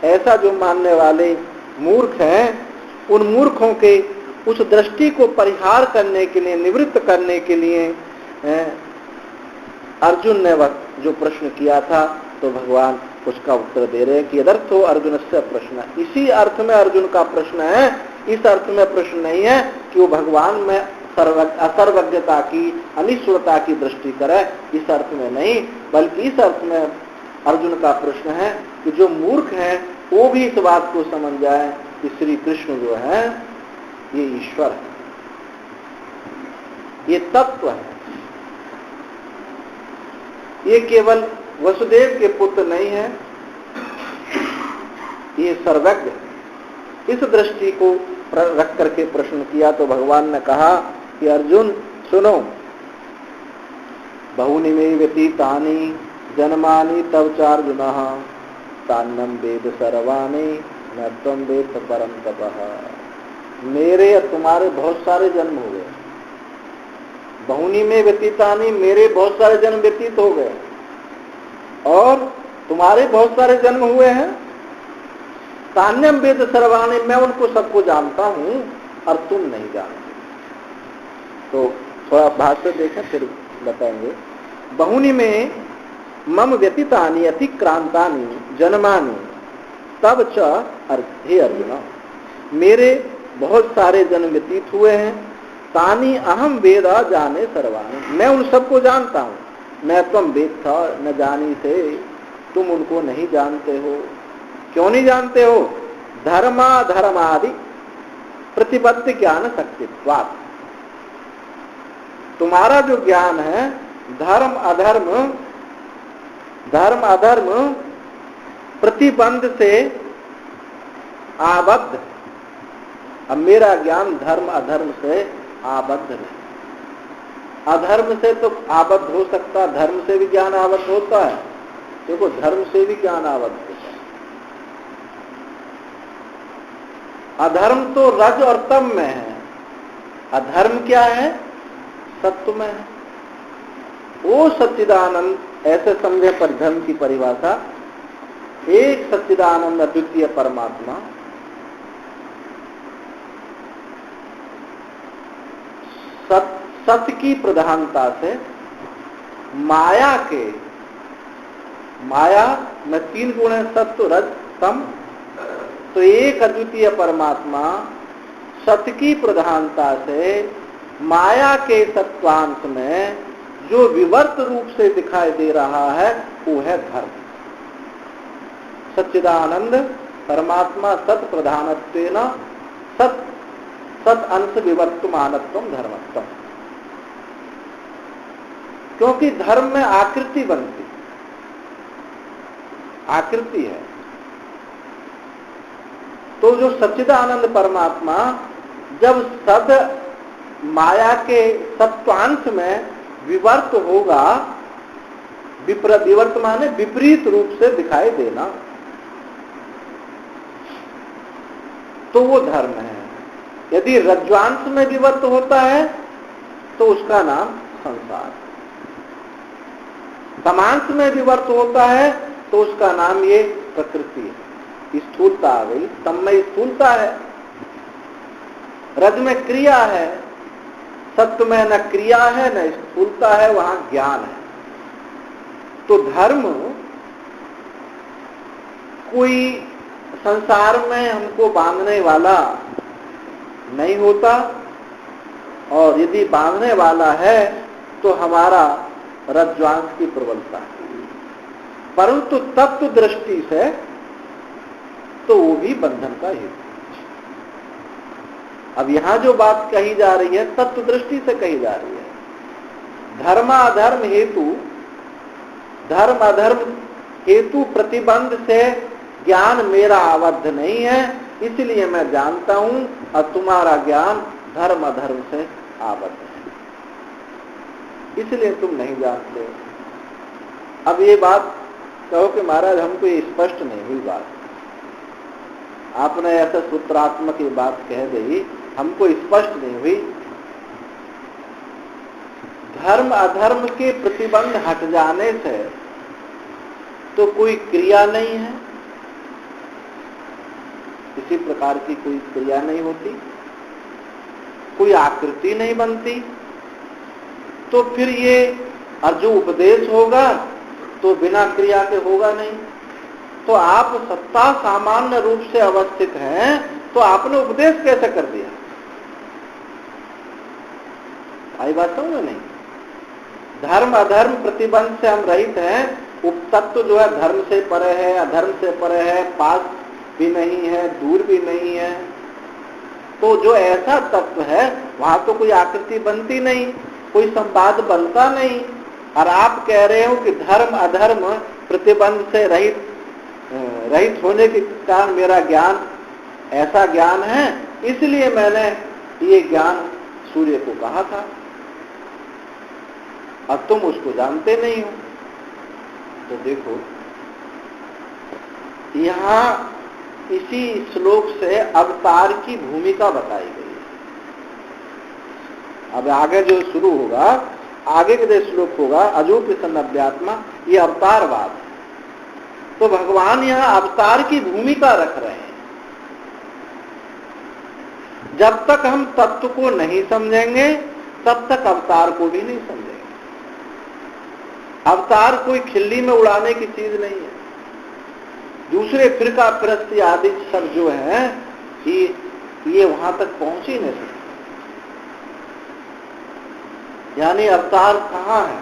ऐसा जो मानने वाले मूर्ख हैं, उन मूर्खों के उस दृष्टि को परिहार करने के लिए, निवृत्त करने के लिए अर्जुन ने जो प्रश्न किया था, तो भगवान उसका उत्तर दे रहे हैं कि यदर्थो अर्जुन से प्रश्न। इसी अर्थ में अर्जुन का प्रश्न है, इस अर्थ में प्रश्न नहीं है कि वो भगवान में असर्वज्ञता की, अनिश्वरता की दृष्टि करे, इस अर्थ में नहीं, बल्कि इस अर्थ में अर्जुन का प्रश्न है कि जो मूर्ख हैं वो भी इस बात को समझ जाए कि श्री कृष्ण जो है ये ईश्वर है, ये तत्व है, ये केवल वसुदेव के पुत्र नहीं है, ये सर्वज्ञ। इस दृष्टि को रख करके प्रश्न किया तो भगवान ने कहा कि अर्जुन सुनो, बहुनि मे व्यतीतानि जन्मानि तव चार्जुन तान्यं वेद सर्वाणि न त्वं वेद परम तपः। मेरे या तुम्हारे बहुत सारे जन्म हो गए, बहुनि में व्यतीतानि, मेरे बहुत सारे जन्म व्यतीत हो गए और तुम्हारे बहुत सारे जन्म हुए हैं। तान्यम वेद सर्वाणि, मैं उनको सबको जानता हूं और तुम नहीं जानते। तो थोड़ा भाष्य देखें फिर बताएंगे। बहुनि में मम व्यतीतानि अतिक्रांतानि जन्मानि तब च हे अर्जुन, मेरे बहुत सारे जन्म व्यतीत हुए हैं। तानि अहम वेदा जाने सर्वाणि, मैं उन सबको जानता हूँ। मैं तुम वेद था न जानी से, तुम उनको नहीं जानते हो। क्यों नहीं जानते हो? धर्माधर्मादि प्रतिपत्ति ज्ञान शक्तित्वात्। तुम्हारा जो ज्ञान है धर्म अधर्म प्रतिबंध से आबद्ध। अब मेरा ज्ञान धर्म अधर्म से आबद्ध नहीं। अधर्म से तो आबद्ध हो सकता, धर्म से भी ज्ञान आबद्ध होता है। देखो, धर्म से भी ज्ञान आबद्ध होता है। अधर्म तो रज और तम में है, अधर्म क्या है? सत्व में है। वो सच्चिदानंद ऐसे समझे पर धर्म की परिभाषा, एक सच्चिदानंद अद्वितीय परमात्मा सत्य की प्रधानता से माया में तीन गुण है, सत्व रज तम। तो एक अद्वितीय परमात्मा सत्य की प्रधानता से माया के सत्वांश में जो विवर्त रूप से दिखाई दे रहा है वो है धर्म। सच्चिदानंद परमात्मा सत प्रधानत्वेन सत अंश विवर्तमानत्वम धर्मत्वम। क्योंकि धर्म में आकृति बनती, आकृति है। तो जो सच्चिदानंद परमात्मा जब सद माया के सत्वांश में विवर्त होगा, विवर्त माने विपरीत रूप से दिखाई देना, तो वो धर्म है। यदि रज्ज्वांश में विवर्त होता है तो उसका नाम संसार, तमांश में विवर्त होता है तो उसका नाम ये प्रकृति है। स्थूलता आ गई, तम में स्थूलता है, रज में क्रिया है, सत्य में न क्रिया है न स्थूलता है, वहां ज्ञान है। तो धर्म कोई संसार में हमको बांधने वाला नहीं होता, और यदि बांधने वाला है तो हमारा रज्ज्वांश की प्रबलता है, परंतु तत्व दृष्टि से तो वो भी बंधन का हेतु। अब यहां जो बात कही जा रही है तत्व दृष्टि से कही जा रही है। धर्माधर्म हेतु, धर्म अधर्म हेतु प्रतिबंध से ज्ञान मेरा आबद्ध नहीं है, इसलिए मैं जानता हूं, और तुम्हारा ज्ञान धर्म अधर्म से आबद्ध है, इसलिए तुम नहीं जानते। अब ये बात कहो कि महाराज हमको ये स्पष्ट नहीं हुई बात, आपने ऐसा सूत्रात्मक ये बात कह दी, हमको स्पष्ट नहीं हुई। धर्म अधर्म के प्रतिबंध हट जाने से तो कोई क्रिया नहीं है, किसी प्रकार की कोई क्रिया नहीं होती, कोई आकृति नहीं बनती, तो फिर ये और जो उपदेश होगा तो बिना क्रिया के होगा नहीं। तो आप सत्ता सामान्य रूप से अवस्थित हैं, तो आपने उपदेश कैसे कर दिया? आई बात समझ नहीं? धर्म अधर्म प्रतिबंध से हम रहित हैं, उपतत्व जो है धर्म से परे है, अधर्म से परे है, पास भी नहीं है, दूर भी नहीं है। तो जो ऐसा तत्व है वहां तो कोई आकृति बनती नहीं, कोई संवाद बनता नहीं, और आप कह रहे हो कि धर्म अधर्म प्रतिबंध से रहित होने के कारण मेरा ज्ञान ऐसा ज्ञान है, इसलिए मैंने ये ज्ञान सूर्य को कहा था, अब तुम उसको जानते नहीं हो। तो देखो यहां इसी श्लोक से अवतार की भूमिका बताई गई है। अब आगे जो शुरू होगा, आगे के जो श्लोक होगा, अजूप सन्नव्यात्मा, ये अवतारवाद है। तो भगवान यहां अवतार की भूमिका रख रहे हैं। जब तक हम तत्व को नहीं समझेंगे तब तक अवतार को भी नहीं समझेंगे। अवतार कोई खिल्ली में उड़ाने की चीज नहीं है। दूसरे फिरका प्रस्ती आदि सब जो है ये वहां तक पहुंच ही नहीं सकते। यानी अवतार कहाँ है?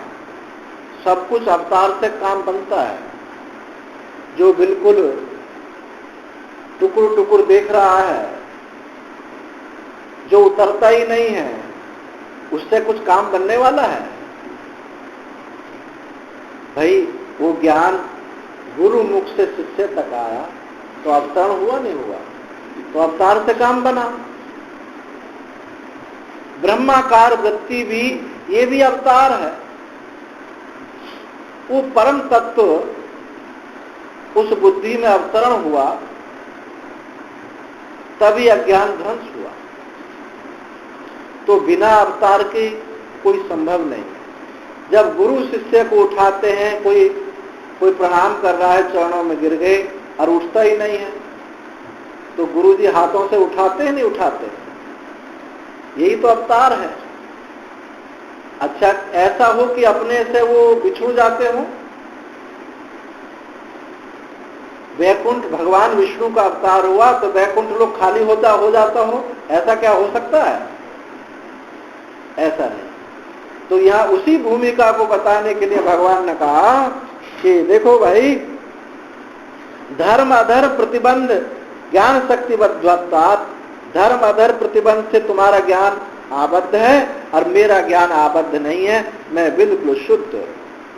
सब कुछ अवतार से काम बनता है। जो बिल्कुल टुकुर टुकुर देख रहा है, जो उतरता ही नहीं है, उससे कुछ काम बनने वाला है? भाई वो ज्ञान गुरु मुख से शिष्य तक आया तो अवतरण हुआ नहीं हुआ? तो अवतार से काम बना। ब्रह्माकार वृत्ति भी, ये भी अवतार है। वो परम तत्व उस बुद्धि में अवतरण हुआ, तभी अज्ञान ध्वंस हुआ। तो बिना अवतार के कोई संभव नहीं। जब गुरु शिष्य को उठाते हैं, कोई प्रणाम कर रहा है, चरणों में गिर गए और उठता ही नहीं है, तो गुरुजी हाथों से उठाते हैं नहीं उठाते? यही तो अवतार है। अच्छा ऐसा हो कि अपने से वो बिछुड़ जाते हो? वैकुंठ भगवान विष्णु का अवतार हुआ तो वैकुंठ लोग खाली हो जाता हो, ऐसा क्या हो सकता है? ऐसा नहीं। तो यहाँ उसी भूमिका को बताने के लिए भगवान ने कहा कि देखो भाई, धर्म अधर्म प्रतिबंध ज्ञान शक्ति बद्वत्तात् धर्म अधर्म प्रतिबंध से तुम्हारा ज्ञान आबद्ध है और मेरा ज्ञान आबद्ध नहीं है। मैं बिल्कुल शुद्ध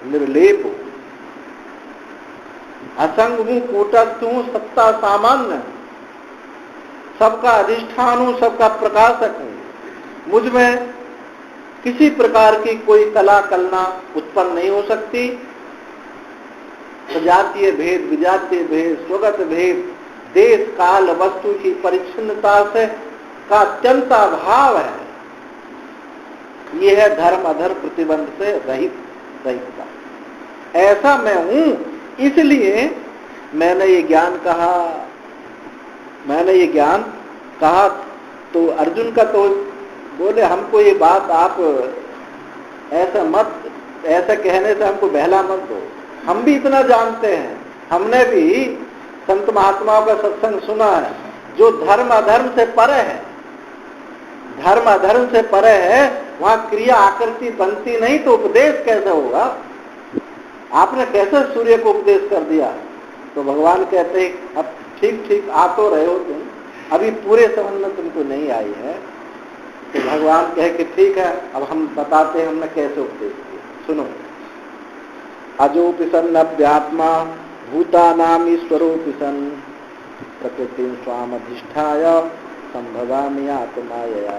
निर्लेप हूं, असंग हूं, कूटस्थ हूं, सत्ता सामान्य, सबका अधिष्ठान हूं, सबका प्रकाशक हूं। मुझ में किसी प्रकार की कोई कला कलना उत्पन्न नहीं हो सकती। सजातीय भेद, विजातीय भेद, स्वगत भेद, देश काल वस्तु की परिच्छिन्नता से का अत्यंत अभाव है। यह है धर्म अधर्म प्रतिबंध से रहितता। ऐसा मैं हूं, इसलिए मैंने ये ज्ञान कहा। तो अर्जुन का तो बोले हमको ये बात आप ऐसा कहने से हमको बहला मत दो। हम भी इतना जानते हैं, हमने भी संत महात्माओं का सत्संग सुना है। जो धर्म अधर्म से परे है, धर्म अधर्म से परे है, वहां क्रिया आकृति बनती नहीं, तो उपदेश कैसे होगा? आपने कैसे सूर्य को उपदेश कर दिया? तो भगवान कहते हैं अब ठीक ठीक आ तो रहे हो तुम, अभी पूरे समझ में तुमको नहीं आई है। तो भगवान कहे कि ठीक है, अब हम बताते हैं हमने कैसे उपदेश किया, सुनो। अजोपि सन् अव्यात्मा भूतानाम ईश्वरोपि सन् प्रकृतिं स्वामधिष्ठाय संभवामि आत्मायया।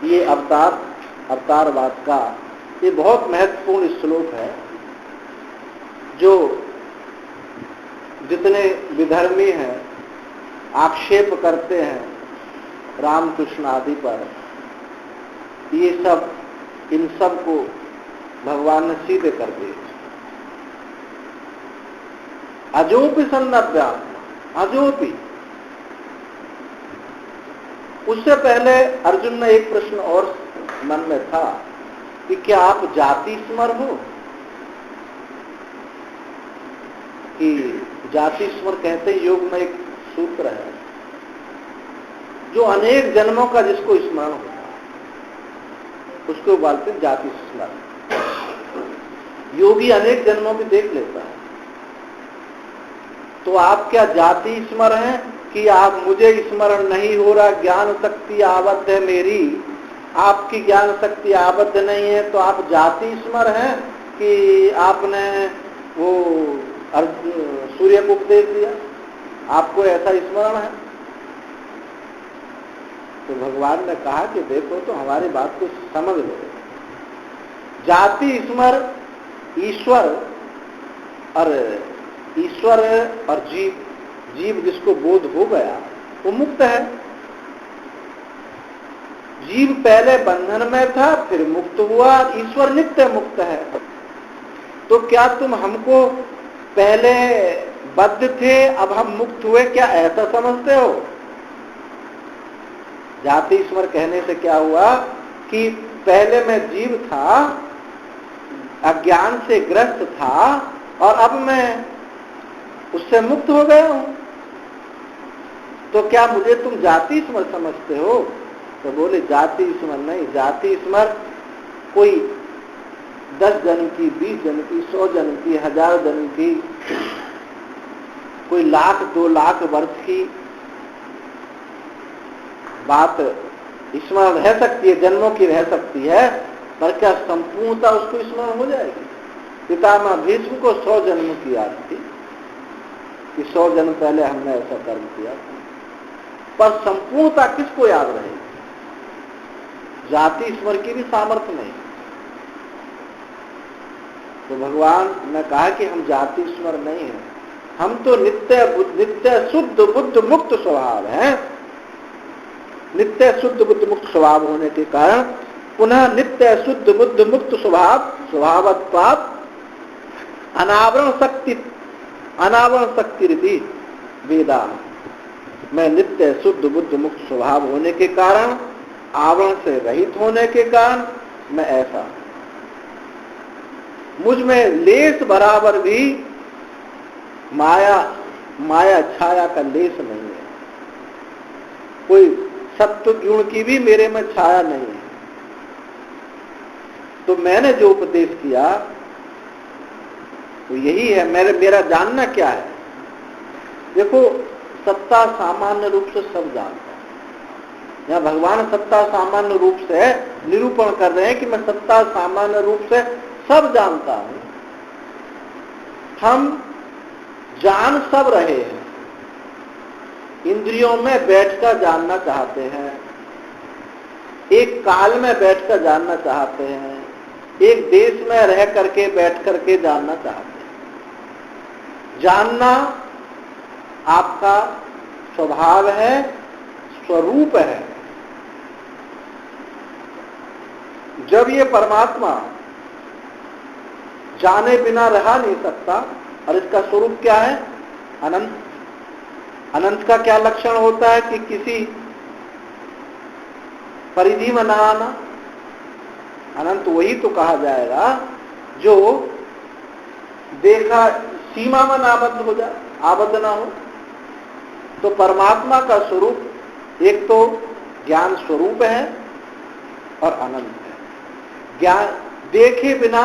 ये अवतारवाद का ये बहुत महत्वपूर्ण श्लोक है, जो जितने विधर्मी हैं आक्षेप करते हैं रामकृष्ण आदि पर, ये सब इन सब को भगवान ने सीधे कर दिए। अजोपि सन् अव्यात्मा, अजोपि। उससे पहले अर्जुन ने एक प्रश्न और मन में था कि क्या आप जाति स्मर हो? कि जाति स्मर कहते हैं, योग में एक सूत्र है जो अनेक जन्मों का जिसको स्मरण होता है उसको बोलते हैं जाति स्मरण। योगी अनेक जन्मों में देख लेता है। तो आप क्या जाति स्मर हैं कि आप मुझे स्मरण नहीं हो रहा, ज्ञान शक्ति आबद्ध है मेरी, आपकी ज्ञान शक्ति आबद्ध नहीं है, तो आप जाति स्मर हैं कि आपने वो सूर्य को उपदेश दिया, आपको ऐसा स्मरण है? तो भगवान ने कहा कि देखो तो हमारी बात को समझ लो। जाति स्मर ईश्वर और जीव जिसको बोध हो गया वो मुक्त है। जीव पहले बंधन में था, फिर मुक्त हुआ, ईश्वर नित्य मुक्त है। तो क्या तुम हमको पहले बद्ध थे अब हम मुक्त हुए, क्या ऐसा समझते हो? जाति ईश्वर कहने से क्या हुआ कि पहले मैं जीव था, अज्ञान से ग्रस्त था, और अब मैं उससे मुक्त हो गया हूं। तो क्या मुझे तुम जाति स्मर समझते हो? तो बोले जाति स्मर नहीं, जाति स्मर कोई 10 जन्म की, 20 जन्म की, 100 जन्म की, 1000 जन्म की, कोई 1,00,000 2,00,000 वर्ष की बात स्मरण रह सकती है, जन्मों की रह सकती है, पर क्या संपूर्णता उसको स्मरण हो जाएगी? पितामह भीष्म को 100 जन्म की याद थी कि 100 जन्म पहले हमने ऐसा कर्म किया, पर संपूर्णता किसको याद रहेगी? जाति स्मर की भी सामर्थ्य नहीं। तो भगवान ने कहा कि हम जाति स्मर नहीं है, हम तो नित्य शुद्ध बुद्ध मुक्त स्वभाव है। नित्य शुद्ध बुद्ध मुक्त स्वभाव होने के कारण पुनः नित्य शुद्ध बुद्ध मुक्त स्वभावत्वात् अनावरण शक्ति रीति वेदा। मैं नित्य शुद्ध बुद्ध मुक्त स्वभाव होने के कारण, आवरण से रहित होने के कारण मैं ऐसा, मुझ में लेस बराबर भी माया छाया का लेस नहीं है, कोई सत्व गुण की भी मेरे में छाया नहीं है। तो मैंने जो उपदेश किया तो यही है। मेरा जानना क्या है? देखो, सत्ता सामान्य रूप से सब जानता है, यहाँ भगवान सत्ता सामान्य रूप से निरूपण कर रहे हैं कि मैं सत्ता सामान्य रूप से सब जानता हूं। हम जान सब रहे हैं, इंद्रियों में बैठकर जानना चाहते हैं, एक काल में बैठकर जानना चाहते हैं, एक देश में रह करके बैठ करके जानना चाहते हैं। जानना आपका स्वभाव है, स्वरूप है। जब ये परमात्मा जाने बिना रहा नहीं सकता, और इसका स्वरूप क्या है? अनंत। अनंत का क्या लक्षण होता है कि किसी परिधि में ना आना। अनंत वही तो कहा जाएगा जो देखा सीमा में आबद्ध हो जाए, आबद्ध ना हो। तो परमात्मा का स्वरूप एक तो ज्ञान स्वरूप है और अनंत है। ज्ञान देखे बिना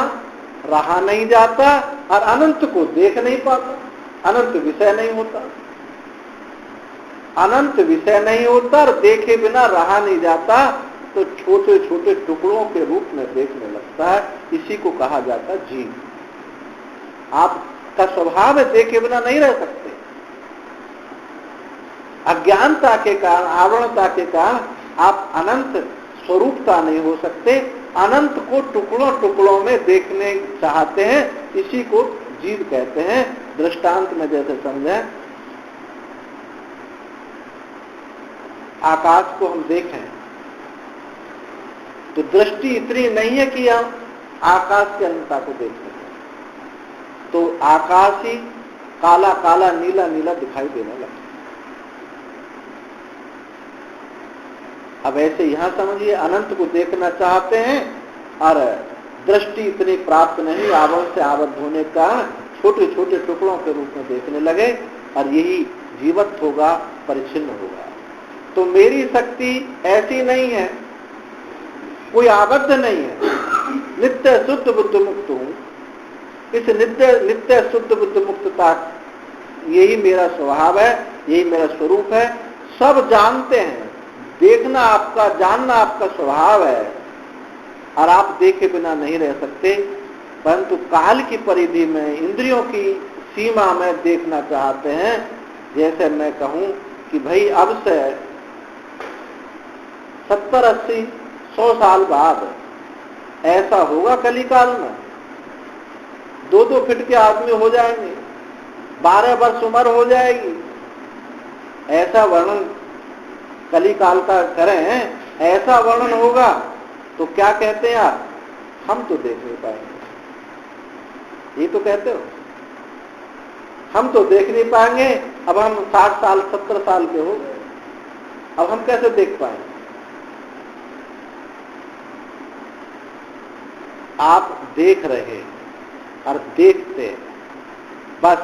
रहा नहीं जाता और अनंत को देख नहीं पाता। अनंत विषय नहीं होता, अनंत विषय नहीं होता और देखे बिना रहा नहीं जाता, तो छोटे छोटे टुकड़ों के रूप में देखने लगता है। इसी को कहा जाता है जीव। आपका स्वभाव है देखे बिना नहीं रह सकते। अज्ञानता के कारण, आवरणता के कारण आप अनंत स्वरूपता नहीं हो सकते। अनंत को टुकड़ों टुकड़ों में देखने चाहते हैं, इसी को जीव कहते हैं। दृष्टांत में जैसे समझें, आकाश को हम देखें तो दृष्टि इतनी नहीं है कि हम आकाश की अनंतता को देख सकें। तो आकाश ही काला काला नीला नीला दिखाई देने लगता। अब ऐसे यहां समझिए, अनंत को देखना चाहते हैं और दृष्टि इतनी प्राप्त नहीं, आवरण से आबद्ध होने का छोटे छोटे टुकड़ों के रूप में देखने लगे, और यही जीवत होगा, परिच्छिन्न होगा। तो मेरी शक्ति ऐसी नहीं है, कोई आबद्ध नहीं है, नित्य शुद्ध बुद्ध मुक्त हूं। इस नित्य शुद्ध बुद्ध मुक्तता यही मेरा स्वभाव है, यही मेरा स्वरूप है। सब जानते हैं, देखना आपका, जानना आपका स्वभाव है, और आप देखे बिना नहीं रह सकते। परंतु काल की परिधि में, इंद्रियों की सीमा में देखना चाहते हैं। जैसे मैं कहूं कि भाई अब से 70, 80, 100 साल बाद ऐसा होगा कलिकाल में, 2-2 फीट के आदमी हो जाएंगे, 12 वर्ष उम्र हो जाएगी। ऐसा वर्णन कलिकाल का करें, ऐसा वर्णन होगा तो क्या कहते हैं आप? हम तो देख नहीं पाएंगे। ये तो कहते हो, हम तो देख नहीं पाएंगे। अब हम 60 साल 70 साल के हो गए, अब हम कैसे देख पाएंगे? आप देख रहे और देखते, बस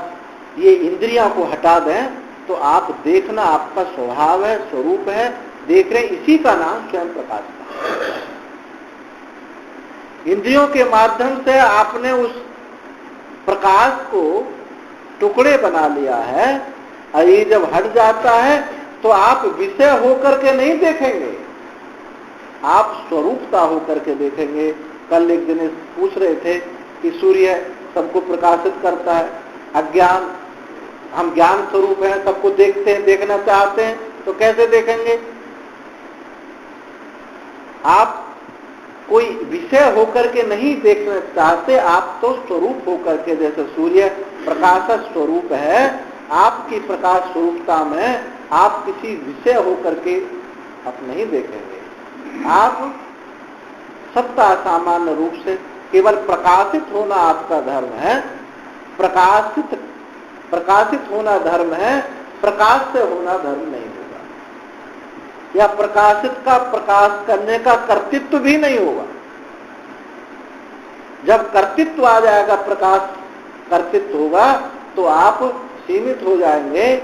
ये इंद्रियों को हटा दें तो आप देखना आपका स्वभाव है, स्वरूप है, देख रहे। इसी का नाम स्वयं प्रकाश है। इंद्रियों के माध्यम से आपने उस प्रकाश को टुकड़े बना लिया है, और ये जब हट जाता है तो आप विषय होकर के नहीं देखेंगे, आप स्वरूपता होकर के देखेंगे। कल एक दिन पूछ रहे थे कि सूर्य सबको प्रकाशित करता है, अज्ञान, हम ज्ञान स्वरूप हैं, सबको देखते हैं, देखना चाहते हैं, तो कैसे देखेंगे? आप कोई विषय होकर के नहीं देखना चाहते, आप तो स्वरूप होकर के, जैसे सूर्य प्रकाश स्वरूप है, आपकी प्रकाश स्वरूपता में आप किसी विषय होकर के आप नहीं देखेंगे। आप सत्ता सामान्य रूप से केवल प्रकाशित होना आपका धर्म है। प्रकाशित होना धर्म है, प्रकाश से होना धर्म नहीं होगा। या प्रकाशित का प्रकाश करने का कर्तृत्व भी नहीं होगा। जब कर्तृत्व आ जाएगा, प्रकाश कर्तृत्व होगा, तो आप सीमित हो जाएंगे।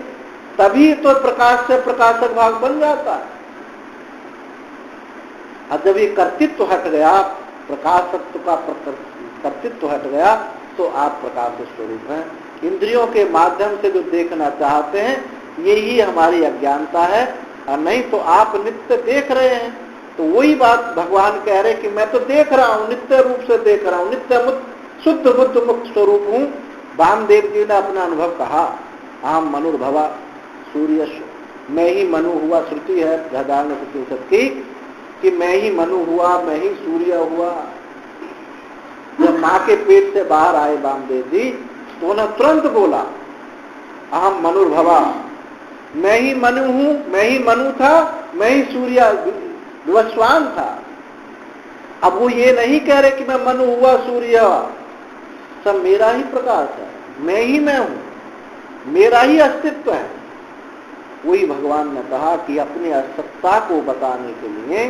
तभी तो प्रकाश से प्रकाशक भाग बन जाता है। और जब ये कर्तृत्व हट गया, प्रकाशत्व का कर्तृत्व हट गया, तो आप प्रकाश स्वरूप हैं। इंद्रियों के माध्यम से जो देखना चाहते हैं, यही हमारी अज्ञानता है। और नहीं तो आप नित्य देख रहे हैं। तो वही बात भगवान कह रहे कि मैं तो देख रहा हूं, नित्य रूप से देख रहा हूं, नित्य शुद्ध बुद्ध मुक्त स्वरूप हूं। वामदेव जी ने अपना अनुभव कहा, अहम मनुर्भवा सूर्य, मैं ही मनु हुआ। श्रुति है बृहदारण्यक की कि मैं ही मनु हुआ, मैं ही सूर्य हुआ। जब माँ के पेट से बाहर आए वामदेव जी तो उन्हें तुरंत बोला अहम मनुर्भवा, मैं ही मनु हूं, मैं ही मनु था, मैं ही सूर्य विवस्वान था। अब वो ये नहीं कह रहे कि मैं मनु हुआ सूर्य, सब मेरा ही प्रकाश है, मैं ही मैं हूं, मेरा ही अस्तित्व है। वही भगवान ने कहा कि अपनी सत्ता को बताने के लिए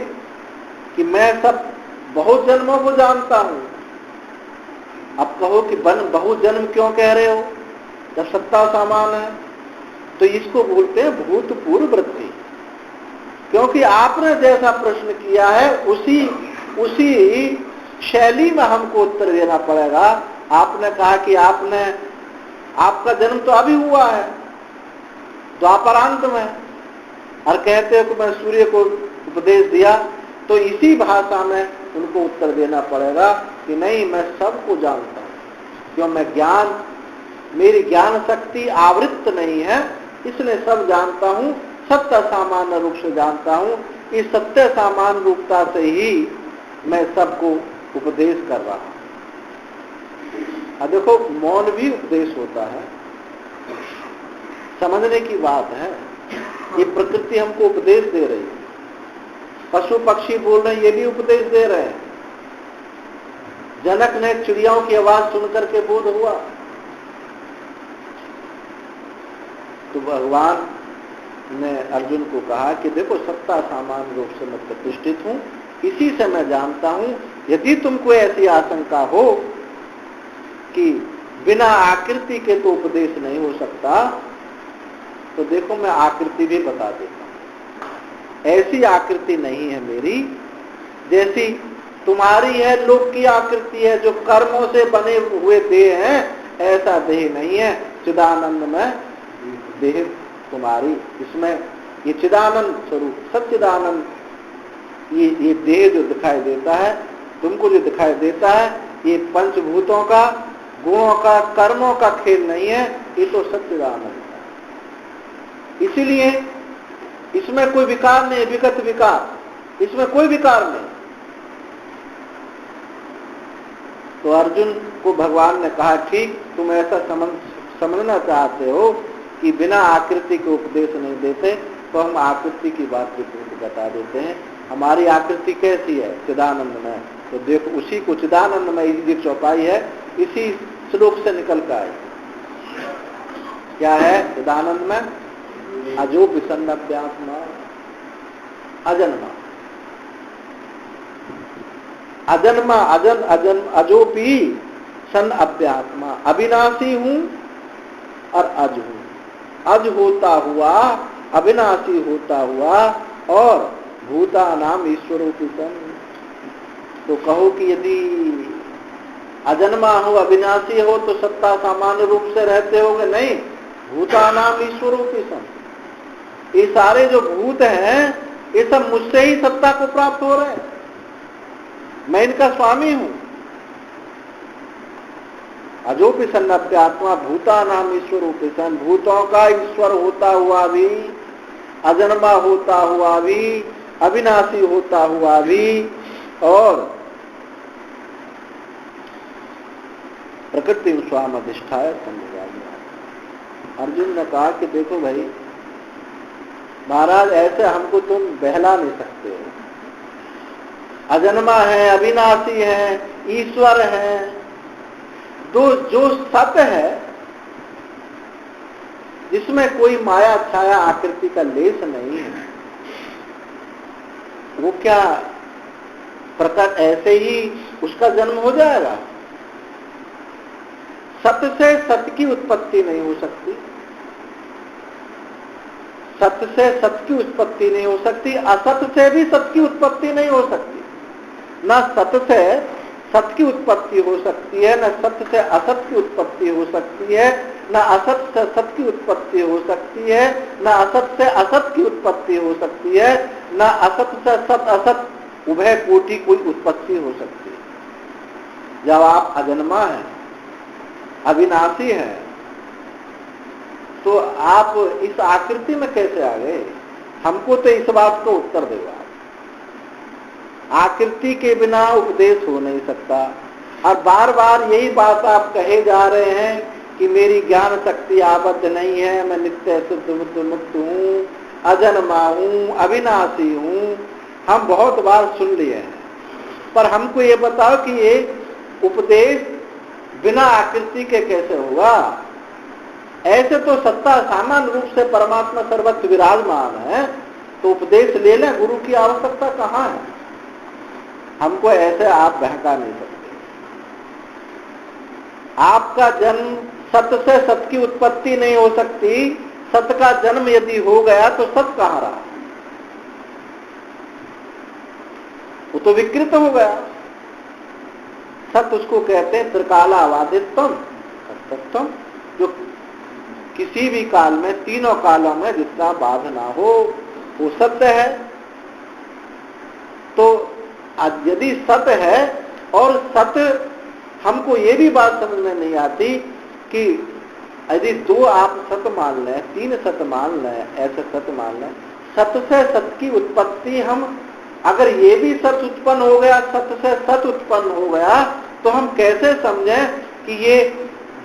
कि मैं सब बहुत जन्मों को जानता हूं। अब कहो कि बहुत जन्म क्यों कह रहे हो जब सत्ता समान है? तो इसको बोलते हैं भूतपूर्व वृत्ति। क्योंकि आपने जैसा प्रश्न किया है उसी शैली में हमको उत्तर देना पड़ेगा। आपने कहा कि आपका जन्म तो अभी हुआ है द्वापरांत में, और कहते हो कि मैं सूर्य को उपदेश दिया, तो इसी भाषा में उनको उत्तर देना पड़ेगा कि नहीं, मैं सबको जानता हूं। क्यों? मैं मेरी ज्ञान शक्ति आवृत्त नहीं है, इसलिए सब जानता हूं, सत्य सामान्य रूप से जानता हूं। इस सत्य सामान्य रूपता से ही मैं सबको उपदेश कर रहा हूं। अब देखो, मौन भी उपदेश होता है, समझने की बात है। ये प्रकृति हमको उपदेश दे रही है, पशु पक्षी बोल रहे हैं, ये भी उपदेश दे रहे हैं। जनक ने चिड़ियाओं की आवाज सुनकर के बोध हुआ, तो भगवान ने अर्जुन को कहा कि देखो, सत्ता सामान्य रूप से मैं प्रतिष्ठित हूं, इसी से मैं जानता हूं। यदि तुमको ऐसी आशंका हो कि बिना आकृति के तो उपदेश नहीं हो सकता, तो देखो मैं आकृति भी बता देता हूं। ऐसी आकृति नहीं है मेरी जैसी तुम्हारी है, लोक की आकृति है, जो कर्मों से बने हुए देह हैं, ऐसा देह नहीं है। चिदानंद में देह तुम्हारी, इसमें ये चिदानंद स्वरूप सच्चिदानंद, ये देह जो दिखाई देता है, तुमको जो दिखाई देता है, ये पंचभूतों का, गुणों का, कर्मों का खेल नहीं है, ये तो सच्चिदानंद है। इसीलिए इसमें कोई विकार नहीं, विगत विकार, इसमें कोई विकार नहीं। तो अर्जुन को भगवान ने कहा, ठीक, तुम ऐसा समझना चाहते हो कि बिना आकृति के उपदेश नहीं देते, तो हम आकृति की बात भी तुमको बता देते हैं। हमारी आकृति कैसी है? चिदानंद में। तो देखो, उसी को चिदानंद में ये चौपाई है, इसी श्लोक से निकल कर आए। क्या है चिदानंद में? अजो विसन्नव्यात्मा, अजन्मा, अजन्मा, अजोपी सन अव्यात्मा, अविनाशी हूं और अज हूं। अज होता हुआ, अविनाशी होता हुआ, और भूता नाम ईश्वरोपी सन। तो कहो कि यदि अजन्मा हो, अविनाशी हो, तो सत्ता सामान्य रूप से रहते होगे? नहीं, भूता नाम ईश्वरोपी सन। ये सारे जो भूत हैं, ये सब मुझसे ही सत्ता को प्राप्त हो रहे हैं, मैं इनका स्वामी हूं। अजोपि सन्नप्यात्मा भूता नाम ईश्वरोपि सन, भूतों का ईश्वर होता हुआ भी, अजन्मा होता हुआ भी, अविनाशी होता हुआ भी, और प्रकृति स्वाम अधिष्ठाय संविधान। अर्जुन ने कहा कि देखो भाई महाराज, ऐसे हमको तुम बहला नहीं सकते हो। अजन्मा है, अविनाशी है, ईश्वर है, जो सत्य है, जिसमें कोई माया छाया आकृति का लेस नहीं है, वो क्या प्रकट ऐसे ही उसका जन्म हो जाएगा? सत्य से सत्य की उत्पत्ति नहीं हो सकती, सत्य से सत्य की उत्पत्ति नहीं हो सकती, असत्य से भी सत्य की उत्पत्ति नहीं हो सकती। न सत्य से सत्य की उत्पत्ति हो सकती है, न सत्य से असत्य की उत्पत्ति हो सकती है, न असत से सत की उत्पत्ति हो सकती है, न असत से असत की उत्पत्ति हो सकती है, न असत से सत असत उभय कोटि कोई उत्पत्ति हो सकती है। जब आप अजन्मा हैं, अविनाशी हैं, तो आप इस आकृति में कैसे आ गए? हमको तो इस बात को उत्तर देगा। आकृति के बिना उपदेश हो नहीं सकता। और बार बार यही बात आप कहे जा रहे हैं कि मेरी ज्ञान शक्ति आबद्ध नहीं है, मैं नित्य शुद्ध बुद्ध मुक्त हूँ, अजन्मा हूँ, अविनाशी हूँ। हम बहुत बार सुन लिए हैं, पर हमको ये बताओ कि ये उपदेश बिना आकृति के कैसे होगा? ऐसे तो सत्ता सामान्य रूप से परमात्मा सर्वत्र विराजमान है, तो उपदेश ले लें, गुरु की आवश्यकता कहाँ है? हमको ऐसे आप बहका नहीं सकते। आपका जन्म सत से सत की उत्पत्ति नहीं हो सकती। सत का जन्म यदि हो गया तो सत कहाँ रहा? वो तो विकृत हो गया। सत उसको कहते हैं त्रिकालावादित्वम सत्यत्वम, जो किसी भी काल में, तीनों कालों में जिसका बाध ना हो, वो सत्य है। तो यदि सत्य है, और सत्य, हमको ये भी बात समझ में नहीं आती कि यदि दो आप सत्य मान लें, तीन सत्य मान लें, ऐसे सत्य मान लें, सत्य से सत्य की उत्पत्ति, हम अगर ये भी सत्य उत्पन्न हो गया, सत्य से सत्य उत्पन्न हो गया, तो हम कैसे समझें कि ये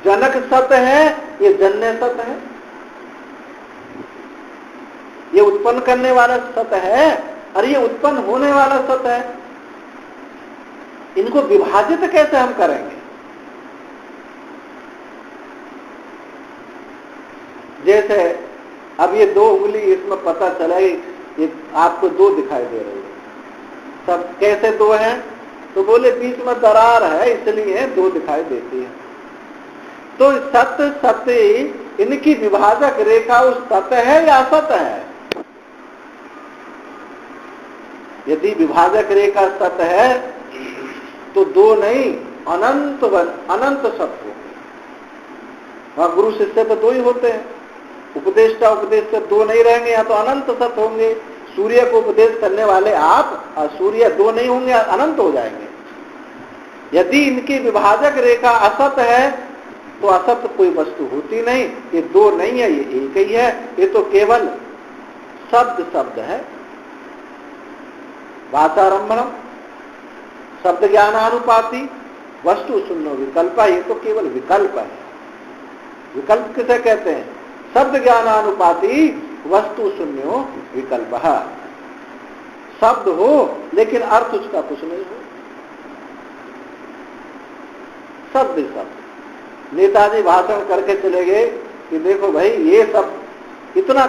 जनक सत्य है, ये जन्य सत्य है, ये उत्पन्न करने वाला सत्य है और ये उत्पन्न होने वाला सत्य है? इनको विभाजित कैसे हम करेंगे? जैसे अब ये दो उंगली, इसमें पता चला ये आपको दो दिखाई दे रही है, सब कैसे दो हैं? तो बोले बीच में दरार है इसलिए दो दिखाई देती है। तो सत्य सत्य, इनकी विभाजक रेखा उस सत्य है या असत्य है? यदि विभाजक रेखा सत्य है तो दो नहीं, अनंत सत्य हो। वहां गुरु शिष्य तो दो ही होते हैं, उपदेष्टा उपदेश से दो नहीं रहेंगे, या तो अनंत सत्य होंगे। सूर्य को उपदेश करने वाले आप और सूर्य दो नहीं होंगे, अनंत हो जाएंगे। यदि इनकी विभाजक रेखा असत्य है तो असत्य कोई वस्तु होती नहीं। ये दो नहीं है, ये एक ही है। ये तो केवल शब्द है। वाचारंभम शब्द ज्ञानानुपाति वस्तु शून्यो विकल्प, ये तो केवल विकल्प है। विकल्प किसे कहते हैं? शब्द ज्ञानानुपाति वस्तु शून्यो विकल्प। शब्द हो लेकिन अर्थ उसका कुछ नहीं हो, शब्द। नेताजी भाषण करके चले गए कि देखो भाई, ये सब इतना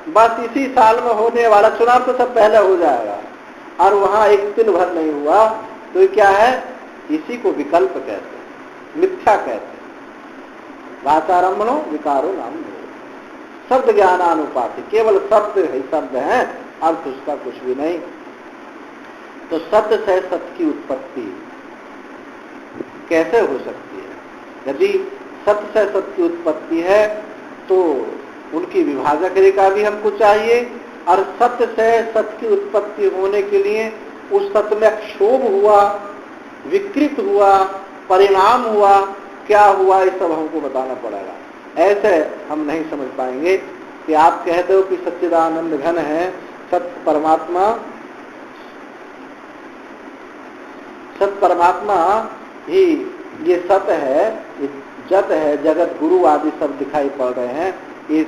बस इसी साल में होने वाला चुनाव तो सब पहले हो जाएगा, और वहां एक दिन भर नहीं हुआ, तो ये क्या है? इसी को विकल्प कहते हैं, मिथ्या कहते हैं। वाचारंभनो विकारो नाम दो। शब्द ज्ञानानुपाति, केवल शब्द ही शब्द है, अर्थ उसका कुछ भी नहीं। तो सत्य से सत्य की उत्पत्ति कैसे हो सकती है? यदि सत्य से सत्य की उत्पत्ति है तो उनकी विभाजक रेखा भी हमको चाहिए, और सत्य से सत्य की उत्पत्ति होने के लिए उस सत्य में क्षोभ हुआ, विकृत हुआ, परिणाम हुआ, क्या हुआ, ये सब हमको बताना पड़ेगा। ऐसे हम नहीं समझ पाएंगे कि आप कह दो कि सच्चिदानंद घन है, सत्य परमात्मा ही ये सत्य है, ये जत है, जगत गुरु आदि सब दिखाई पड़ रहे हैं, ये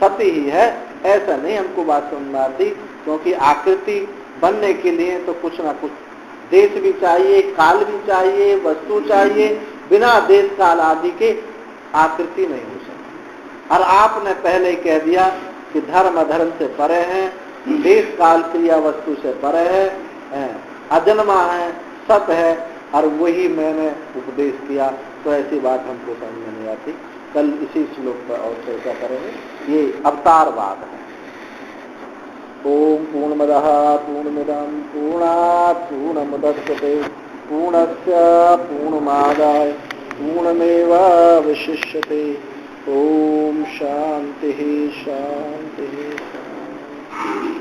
सत्य ही है। ऐसा नहीं हमको बात समझ में आती, क्योंकि आकृति बनने के लिए तो कुछ ना कुछ देश भी चाहिए, काल भी चाहिए, वस्तु चाहिए। बिना देश काल आदि के आकृति नहीं हो सकती। और आपने पहले कह दिया कि धर्म अधर्म से परे है, देश काल क्रिया वस्तु से परे है, अजन्मा है, सत्य है, और वही मैंने उपदेश किया। तो ऐसी बात हमको समझ में नहीं आती। कल इसी श्लोक पर और चर्चा करेंगे। ये अवतारवाद है। ओम पूर्णमदः पूर्णमिदं पूर्णात् पूर्णमुदच्यते पूर्णस्य पूर्णमादाय पूर्णमेवावशिष्यते। ओम शांति शांति शांति।